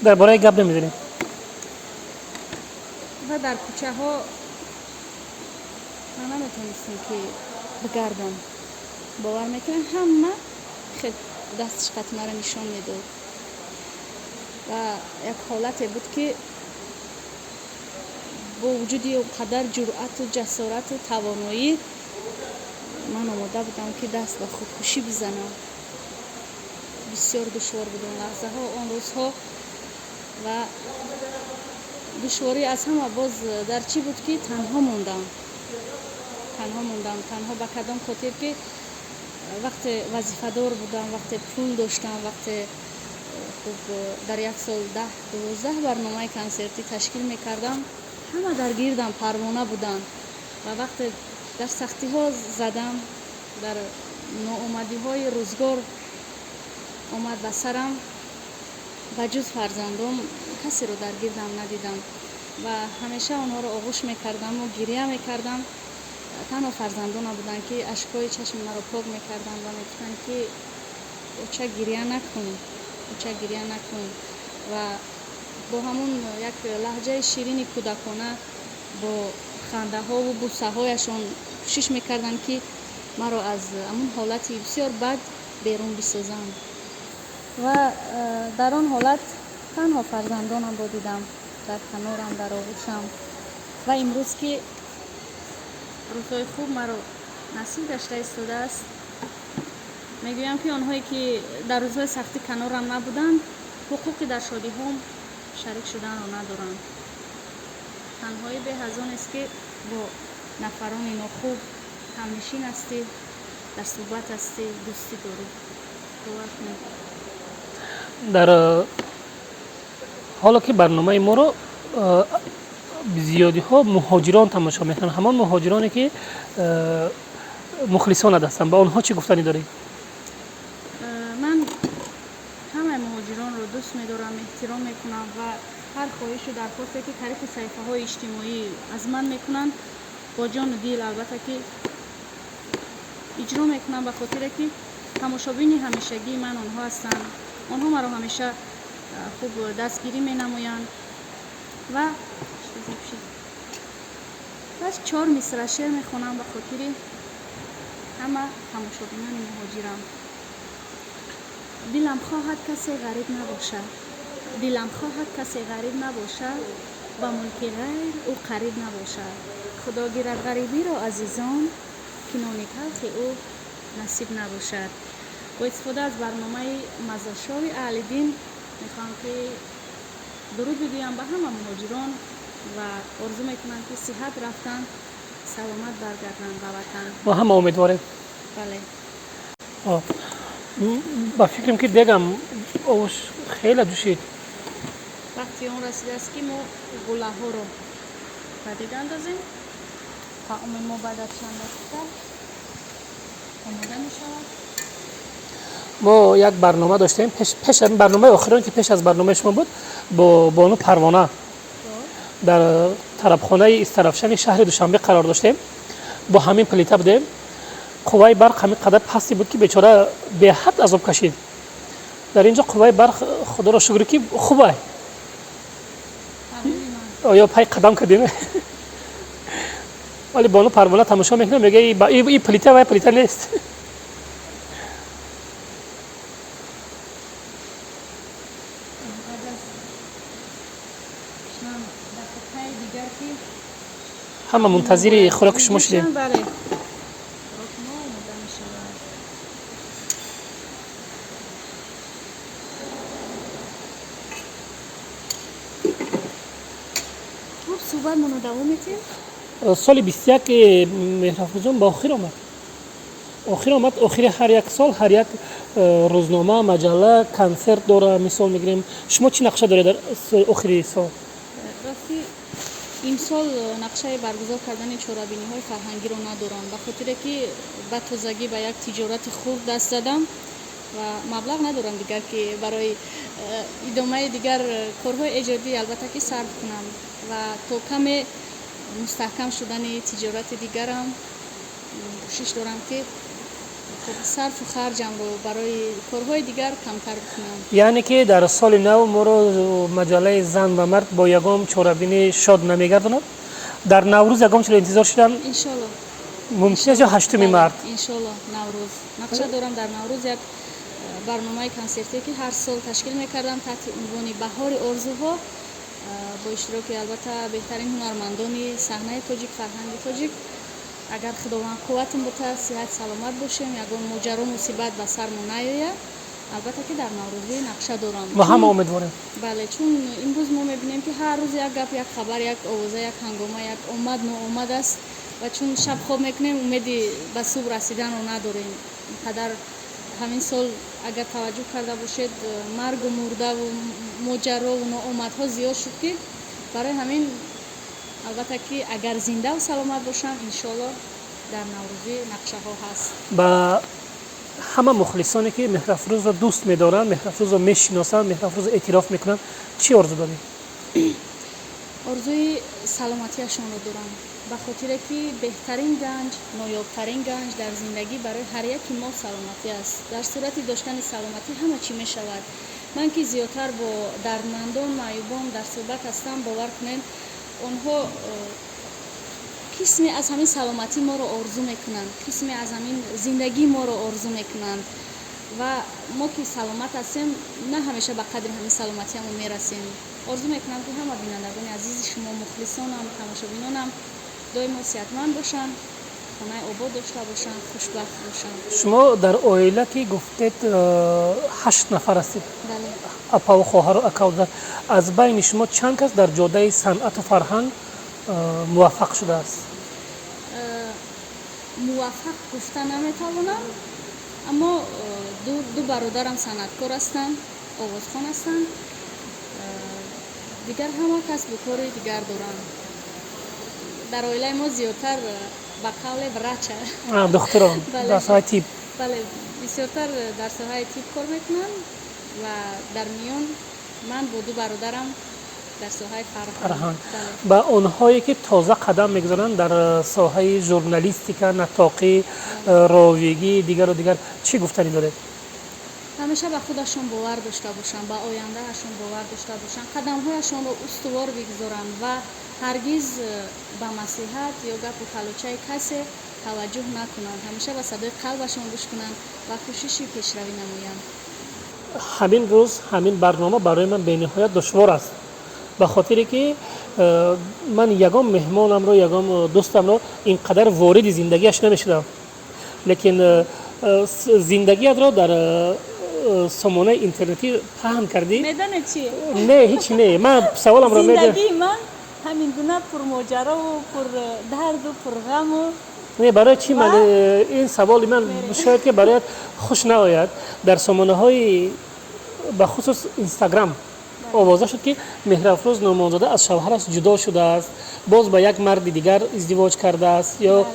درباره گپ نمیزنیم و در کوچه ها من نمیتونستم که بگردم. باور میکنم همه خیلی دستش قطمه را نشان میداد و یک حالت بود که با وجودی قدر جرأت و جسارت و توانایی من آماده بودم که دست به خودکشی بزنم. بسیار دشوار بود اون لحظه ها اون روزها و دشواری از همه باز در چی بود که تنها موندم تنها به کدام خاطر که وقت وظیفه دار بودم وقت پول داشتم وقت خوب در یک سال 10-12 برنامه کنسرتی تشکیل میکردم همه در گیردم پروانه بودن و وقت در سختی ها زدم در ناامدی های روزگار آمد به سرم و جز فرزندم کسی رو در گیردم ندیدم و همیشه آنها رو آغوش میکردم و گریه میکردم. تنها فرزندانم بودن که اشکای چشم مرا پاک میکردن و میگفتن که اوچه گریه نکن و با همون یک لهجه شیرین کودکانه با خنده ها و بوسه هایشون کوشش میکردن که مرا از همون حالتی بسیار بد بیرون بسازن و در آن حالت تنها فرزندانم رو دیدم در کنارم در آغوشم و امروز که روزهای خوب مرا نصیب گشته ایستاده است میگویم که آنهایی که در روزهای سختی کنارم نبودن حقوقی در شادی هم شریک شدن رو ندارن. تنهایی به از آن است که با نفران ناخوب همنشین هستی در صحبت هستی دوستی داری. در حالا که برنامه ما رو زیادی ها مهاجران تماشا میکنن همان مهاجرانی که مخلصان هستند با آنها چی گفتنی داری؟ من همه مهاجران رو دوست می‌دارم احترام میکنم و هر خواهش و درخواستی که طریق صفحه های اجتماعی از من میکنن با جان و دل البته که اجرا میکنم به خاطر که تماشابین همیشگی من آنها هستند. آنها مرا همیشه خوب دستگیری مینمایند و بس 4 مصرع شعر میخونم به خاطر همه تماشابینان مهاجرم. دلم خواهد کسی غریب نباشد و ملک غیر او قریب نباشد. خدا گیرد غریبی را عزیزان که نان تلخ او نصیب نباشد. با استفاده از برنامه مزه‌شاوی اهل دین میخوام که дуруд бигӯям ба ҳама муҳоҷирон ва орзу мекунам ки сиҳат рафтан саломат баргарданд ба ватан. ما هم امیدواریم. бале آه. با فکرم که دیگم اوش خیلی دوشید. вақти он расидааст ки мо гулаҳоро ба дига андозем. таоми мо баъд аз чанд дақиқа омода мешавад. ما یک برنامه داشتیم پیش از برنامه آخرین که پیش از برنامه شما بود با بانو پروانه در طرفخانه استرافشن شهر دوشنبه قرار داشتیم. با همین پلیته بودیم. قوای برق همین قدر پستی بود که بیچاره به حد عذاب کشید. در اینجا قوای برق خدا را شکر که خوبه. آیا پای قدم کردیم؟ ولی بانو پروانه تماشا میکنه میگه این پلیته و پلیته نیست. همه منتظر خوراک شما شدیم. بله خوراک ما آماده می‌شود. خب صحبت منو دوام میدیم. سال 21 مهرافروزان با آخر آمد آخر هر یک سال هر یک روزنامه مجله کنسرت داره. مثال میگیریم شما چی نقشه دارید در آخر سال؟ راستی имсол нақшаи баргузор кардани чорабиниҳои фарҳангиро надорам ба хотире ки ба тозагӣ ба як тиҷорати хуб даст задам ва маблағ надорам дигар ки барои идомаи дигар корҳои эҷодӣ албатта ки сарф кунам ва то каме мустаҳкам шудани тиҷорати дигарам кӯшиш дорам ки сарфу харҷамро барои корҳои дигар камтар кунам. яъне ки дар соли нав моро маҷалаи зан ва мард бо ягон чорабинӣ шод намегардонад. дар наврӯз ягон чора интизор шудам. иншолло мумкин аст ё 8 март. иншолло наврӯз нақша дорам дар наврӯз як барномаи консерте ки ҳар сол ташкил мекардам таҳти унвони баҳори орзуҳо бо иштироки албатта беҳтарин ҳунармандони саҳнаи тоҷик фарҳанги тоҷик. агар худованд қувватим бута сиҳат саломат бошем ягон моҷаро мусибат ба сармо наёяд албатта ки дар наврӯзӣ нақша дорам. мо ҳама умедворем. бале чун имрӯз мо мебинем ки ҳар рӯз як гап як хабар як овоза як ҳангома як омад ноомад аст ва чун шаб хоб мекунем умеди ба субҳ расиданро надорем. инқадар ҳамин сол агар таваҷҷӯҳ карда бошед маргу мурдаву моҷарову ноомадҳо зиёд шуд ки барои ҳамин албатта ки агар зиндаву саломат бошам иншолло дар наврӯзӣ нақшаҳо ҳаст. ба ҳама мухлисоне ки меҳрафрӯзро дӯст медоранд меҳрафрӯзро мешиносанд меҳрафрӯзро эътироф мекунанд чӣ орзу доред? орзуи саломатиашонро дорам ба хотире ки беҳтарин ганҷ ноёбтарин ганҷ дар зиндагӣ барои ҳар яки мо саломатӣ аст. дар сурати доштани саломатӣ ҳама чӣ мешавад. ман ки зиёдтар бо дардмандон маъюбон дар суҳбат ҳастам бовар кунед онҳо қисме аз ҳамин саломатӣ моро орзу мекунанд қисме аз ҳамин зиндагӣ моро орзу мекунанд ва мо ки саломат ҳастем на ҳамеша ба қадри ҳамин саломатиамон мерасем. орзу мекунам ки ҳама бинандагони азизи шумо мухлисонам тамошобинонам доимо сиҳатманд бошанд хонаи обод дошта бошанд хушбахт бошанд. шумо дар оила ки гуфтед 8 нафар ҳастед. бале апаву хоҳару акавдар аз байни шумо чанд кас дар ҷодаи санъату фарҳанг муваффақ шудааст? муваффақ гуфта наметавонам аммо ду бародарам санъаткор ҳастанд овозхон ҳастанд дигар ҳама касбу кори дигар доранд. дар оилаи мо зиёдтар ба қавле врача духтурон дар соҳаи тиб бале бисёртар дар соҳаи тиб кор мекунанд ва дар миён ман бо ду бародарам дар соҳаи фарҳанг. ба онҳое ки тоза қадам мегузоранд дар соҳаи журналистика натоқӣ ровигӣ дигару дигар чӣ гуфтанӣ доред? ҳамеша ба худашон бовар дошта бошанд ба ояндаашон бовар дошта бошанд қадамҳояшонро устувор бигузоранд ва ҳаргиз ба маслиҳат ё гапу калочаи касе таваҷҷӯҳ накунанд. ҳамеша ба садои қалбашон гӯш кунанд ва кӯшиши пешравӣ намоянд. ҳамин рӯз ҳамин барнома барои ман бениҳоят душвор аст ба хотире ки ман ягон меҳмонамро ягон дӯстамро ин қадар вориди зиндагиаш намешудам лекин зиндагиятро дар سامانه اینترنتی پهن کردی؟ میدانی چیه؟ نه هیچ نه من سوالم را میگم زندگی من همین گونه پر ماجرا و پر درد و پر غم و نه برای چی من این سوال من شاید که برایت خوش نآید در سامانه های به خصوص اینستاگرام آوازه شد که مهرافروز نامزاده از شوهرش جدا شده است باز با یک مرد دیگر ازدواج کرده است یا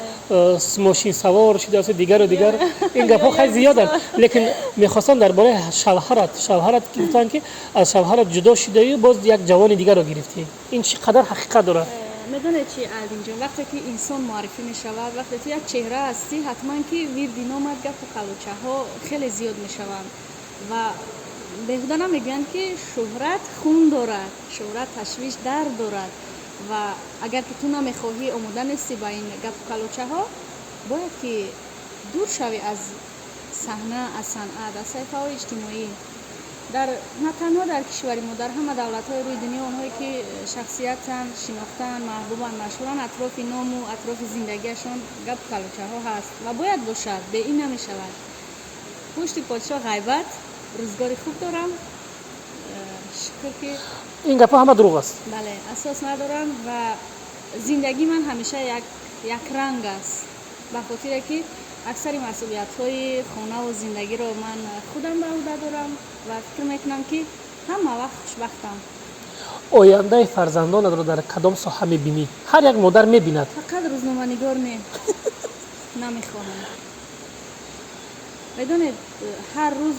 ماشین سوار شده است دیگر و دیگر این گپ ها خیلی زیاده لیکن میخواستم درباره شوهرت که گفتن که از شوهرت جدا شده و باز یک جوان دیگر رو گرفتی این چقدر حقیقت داره میدونه چی الدین جان وقتی که انسان معرفی میشود وقتی تو یک چهره هستی حتما که ویردی نامد گپ و کلوچه ها خیلی زیاد میشوند و بهودا نمیگن که شهرت خون دارد شهرت تشویش درد دارد و اگر که تو نمیخواهی آموده نیستی با این گپ و کلوچه ها باید که دور شوی از صحنه از صنعت از صحیفه های اجتماعی در نه تنها در کشور ما در همه دولت های روی دنیا اونهایی که شخصیتن شناختن محبوبن مشهورن اطراف نام و اطراف زندگیشان گپ و کلوچه ها هست و باید باشد به این نمیشود پشت پادشاه غیبت روزگار خوب دارم شکر که این گپ ها همه دروغ است بله اساس ندارم و زندگی من همیشه یک رنگ است به خاطر که اکثر مسئولیت های خانه و زندگی رو من خودم به عهده دارم و فکر میکنم که همه وقت خوشبختم آینده فرزندان رو در کدام ساحه میبینی هر یک مادر میبیند فقط روزنامه نگار نمیخوانم بدونید هر روز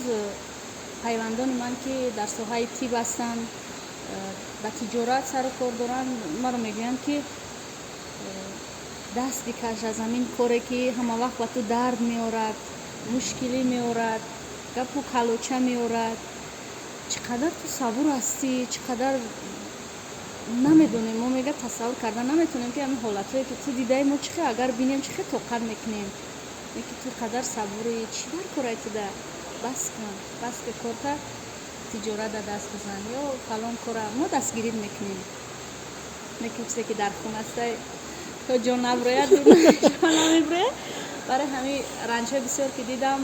پیوندان من که در ساحه طب هستند به تجارت سر و کار دارن ما رو میگویند که دست بکش از زمین کاری که همه وقت به تو درد میارد مشکلی میارد گپ و کلوچه میارد چقدر تو صبور هستی چقدر نمیدونیم ما میگه تصور کردن نمیتونیم که همین حالتایی که تو دیده ما چقدر اگر بینیم چقدر طاقت میکنیم میگه تو قدر صبوری چی بر کاری تو ده بس کن بس که کارتا تجارت دست بزن یا فلان کار ما دستگیری میکنیم میگه که در خونه است تا جان نبراید جان نمیبره برای همین رنج های بسیار که دیدم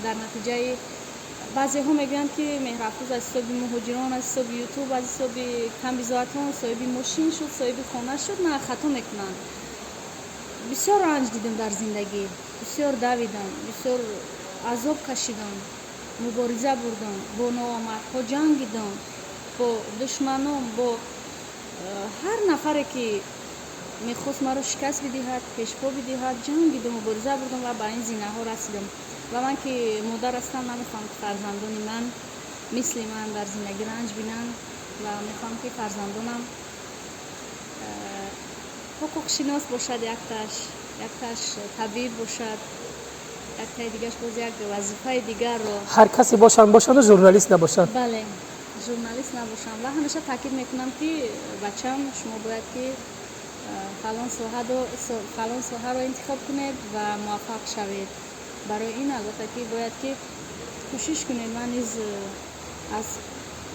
در نتیجه بعضی ها میگن که مهرافروز از صاحب مهاجران از صاحب یوتیوب از صاحب کمبیزاتان صاحب ماشین شد صاحب خانه شد نه خطا میکنن بسیار رنج دیدم در زندگی بسیار دویدم بسیار عذاب کشیدم مبارزه بردم با ناآمدها جنگیدم با دشمنان با هر نفری که میخواست مرا شکست بدهد پیشپا بدهد جنگیدم مبارزه بردم و به این زینه ها رسیدم و من که مادر هستم نمیخوام که فرزندان من مثل من در زندگی رنج بینن و میخوام که فرزندانم حقوق شناس باشد یکتاش طبیب باشد یکتای دیگرش باز یک وظیفه دیگر رو هر کسی باشن و ژورنالیست نباشن بله ژورنالیست نباشم و همیشه تاکید میکنم که بچم شما باید که فلان ساحه رو انتخاب کنید و موفق شوید برای این البته که باید که کوشش کنید من از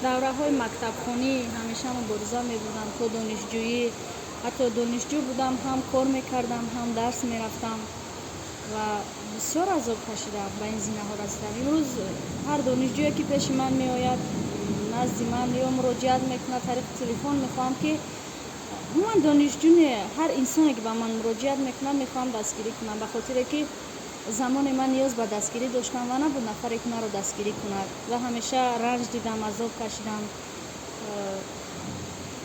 دوره های مکتب خونی همیشه مبارزه میبودم تا دانشجویی حتی دانشجو بودم هم کار میکردم هم درس میرفتم و بسیار عذاب کشیدم به این زینه ها رسیدم امروز هر دانشجویی که پیش من میآید نزد من یا مراجعت میکنه طریق تلفن میخوام که من دانشجو هر انسانی که به من مراجعت میکنه میخوام دستگیری کنم به خاطر که زمان من نیاز به دستگیری داشتم و نبود نفری که مرا دستگیری کند و همیشه رنج دیدم عذاب کشیدم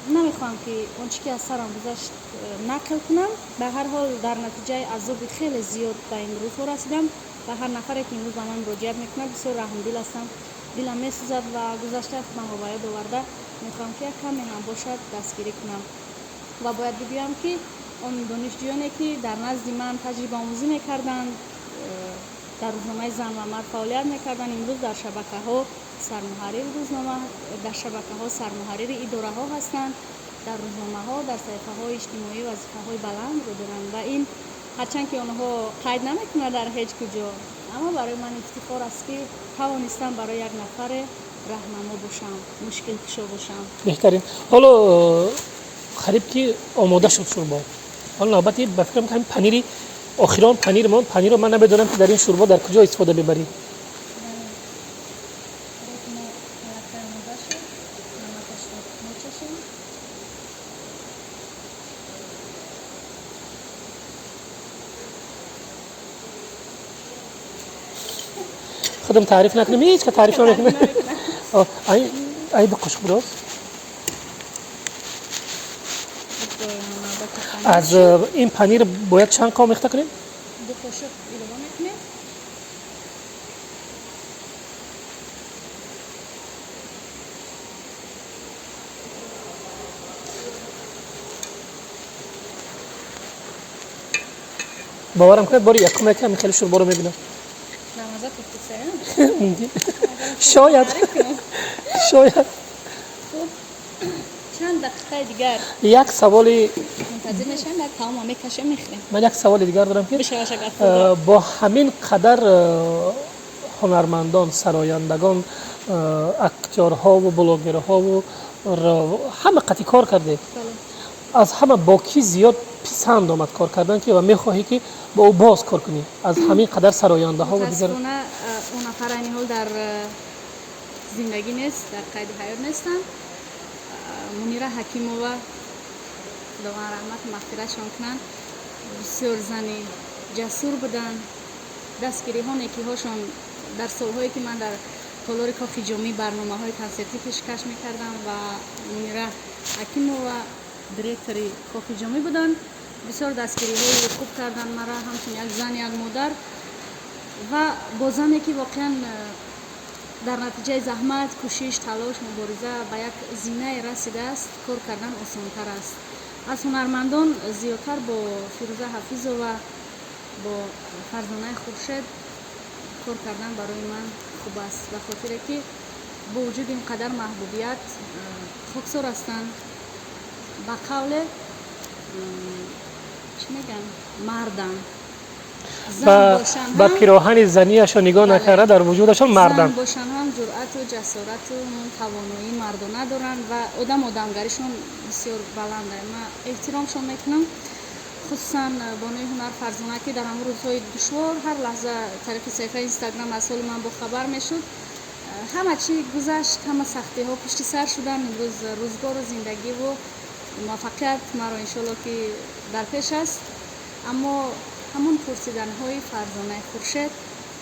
نمیخوام که اونچه که از سرم گذشت نقل کنم به هر حال در نتیجه عذاب خیلی زیاد به این روزها رسیدم و هر نفری که امروز به من مراجعت میکنه بسیار رحمدل هستم دلم میسوزد و گذشته خودم رو باید آورده میخوام که کمی هم باشد دستگیری کنم و باید بگویم که اون دانشجویانی که در نزد من تجربه آموزی میکردند در روزنامه زن و مرد فعالیت میکردند امروز در شبکه ها سرمحرر روزنامه در شبکه ها سرمحرر اداره ها هستند در روزنامه ها در صحیفه های اجتماعی وظیفه های بلند رو دارند و این هرچند که آنها قید نمیکنه در هیچ کجا اما برای من افتخار است که توانستم برای یک نفر راهنما باشم مشکل کشا باشم بهترین حالا خریب که آماده شد شوربا حالا نوبتی به فکرم که همین پنیری آخران پنیر رو من نمیدونم که در این شوربا در کجا استفاده ببری خودم تعریف نکنیم هیچ که تعریف نکنه. ای دو قشق براز از این پنیر باید چند کام میخته کنیم؟ 2 قاشق ایلوان میکنیم. باورم کنید باری یک کم یکم خیلی شوربا رو میبینم. نمازه تو ممکن شاید چند دقیقه دیگر یک سوالی منتظر نشیم در تمام میکشه میخوریم. من یک سوال دیگر دارم که بشه شکر با همین قدر هنرمندان، سرایندگان، اکتورها و بلاگرها و همه قطعی کار کرده، از همه با کی زیاد پسند آمد کار کردن که و میخواهی که با او باز کار کنی از همین قدر سراینده ها و دیگر؟ متاسفانه اون نفر این حال در زندگی نیست، در قید حیات نیستن. منیره حکیمووا خداوند رحمت مغفرتشان کنن، بسیار زنی جسور بودن. دستگیری ها نیکی هاشون در سالهایی که من در تالار کافی جامی برنامه های کنسرتی پیشکش میکردم و منیره حکیمووا دیرکتوری کافی جامی بودن، بسیار دستگیری های خوب کردن مرا، همچون یک زن یک مادر و با زنی که واقعا در نتیجه زحمت، کوشش، تلاش، مبارزه به یک زینه رسیده است. کار کردن آسان‌تر است. از هنرمندان زیادتر با فیروزه حفیظ و با فرزانه خورشید کار کردن برای من خوب است، به خاطر که با وجود اینقدر محبوبیت خاکسار هستند. به قول چی میگن مردن، با پیراهن زنیشان نگاه نکرده در وجودشان مردن. زن باشن هم جرأت و جسارت و توانایی مردانه دارن و آدمگریشون بسیار بلنده. من احترامشون میکنم، خصوصا بانوی هنر فرزانه که در همون روزهای دشوار هر لحظه طریق صفحه اینستاگرام از حال من با خبر میشد. همه چی گذشت، همه سختی ها پشت سر شدن. امروز روزگار و زندگی و موفقیت مرا انشالله که در پیش است، اما همون پرسیدن های فرزانه خورشید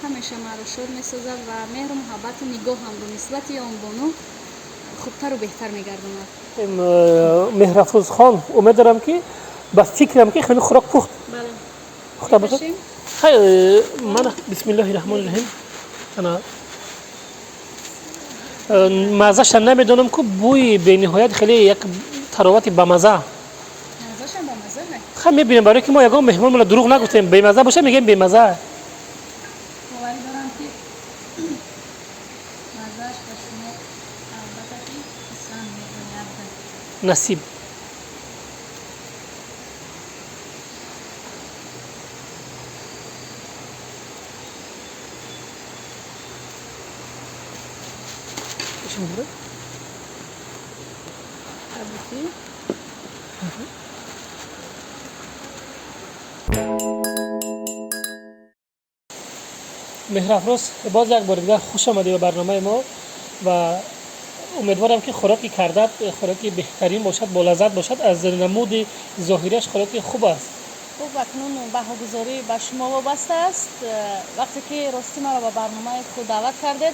همیشه مرا شاد میسازد و مهر و محبت و نگاه هم رو نسبت آن بانو خوبتر و بهتر میگرداند. مهرافروز خان امید دارم که با فکرم که خیلی خوراک پخت. بله. پخته باشه. خیلی من بسم الله الرحمن الرحیم انا مزه‌ش نمیدونم که بوی به نهایت خیلی یک تراوت با مزه. مزه‌ش با مزه نه. خب میبینیم برای که ما یگان مهمان مال دروغ نگفتیم، به مزه باشه میگیم به مزه. باوری دارم که مزه‌ش به شما البته که پسند می‌آید. نصیب. مهرافروز باز یک بار دیگر خوش آمدید به برنامه ما و امیدوارم که خوراکی کرده خوراکی بهترین باشد، با لذت باشد. از نمود ظاهریش خوراکی خوب است. خوب اکنون بهاگذاری به شما وابسته است. وقتی که راستی مرا به برنامه خود دعوت کردید،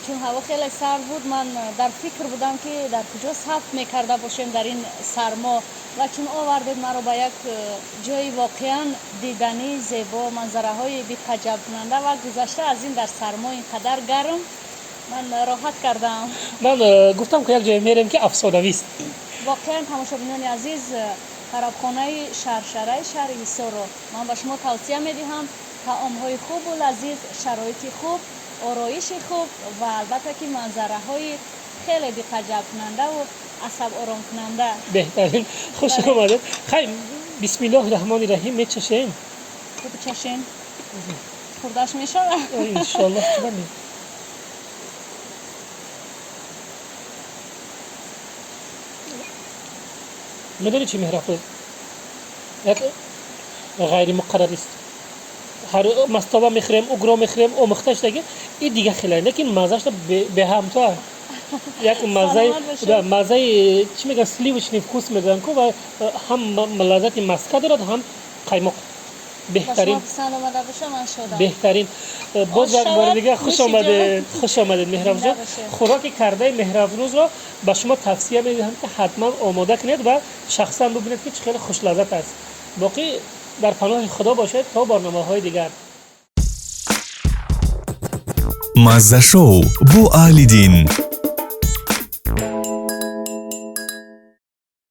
چون هوا خیلی سرد بود، من در فکر بودم که در کجا ثبت میکرده باشیم در این سرما و چون آوردید مرا به یک جای واقعا دیدنی زیبا، منظره های بی‌تجربه کننده و گذشته از این در سرما اینقدر گرم من راحت کردم. من گفتم که یک جای میریم که افسانه‌ای است. واقعا تماشابینان عزیز، خرابخانه شرشره شهر حصار رو من به شما توصیه میدهم. طعام‌های خوب و لذیذ، شرایط خوب، آرایش خوب و البته که منظره های خیلی بی‌تجربه کننده و عصب آرام کننده. بهترین. خوش آمدید. خیلی بسم الله الرحمن الرحیم میچشیم. خوب چشین. خورداش میشه؟ ان شاء الله. میدونی چی مهرافروز؟ یک غیر مقرر است. هر مستوى میخریم، اوگرا میخریم، او مختش این دیگه خیلی، لیکن مزهش به هم تو یک مزه چی میگن سلیوش نیفکوس میگن که و هم لذت مسکه دارد هم قیمق. بهترین با شما پسند آمده باشه من شدم. بهترین باز یک بار دیگه خوش آمدید مهراب جان. باشه. خوراک کرده مهراب روز رو به شما توصیه میدهم که حتما آماده کنید و شخصا ببینید که چه خیلی خوش لذت است. باقی در پناه خدا باشید تا برنامه‌های دیگر. مزه شو بو آلیدین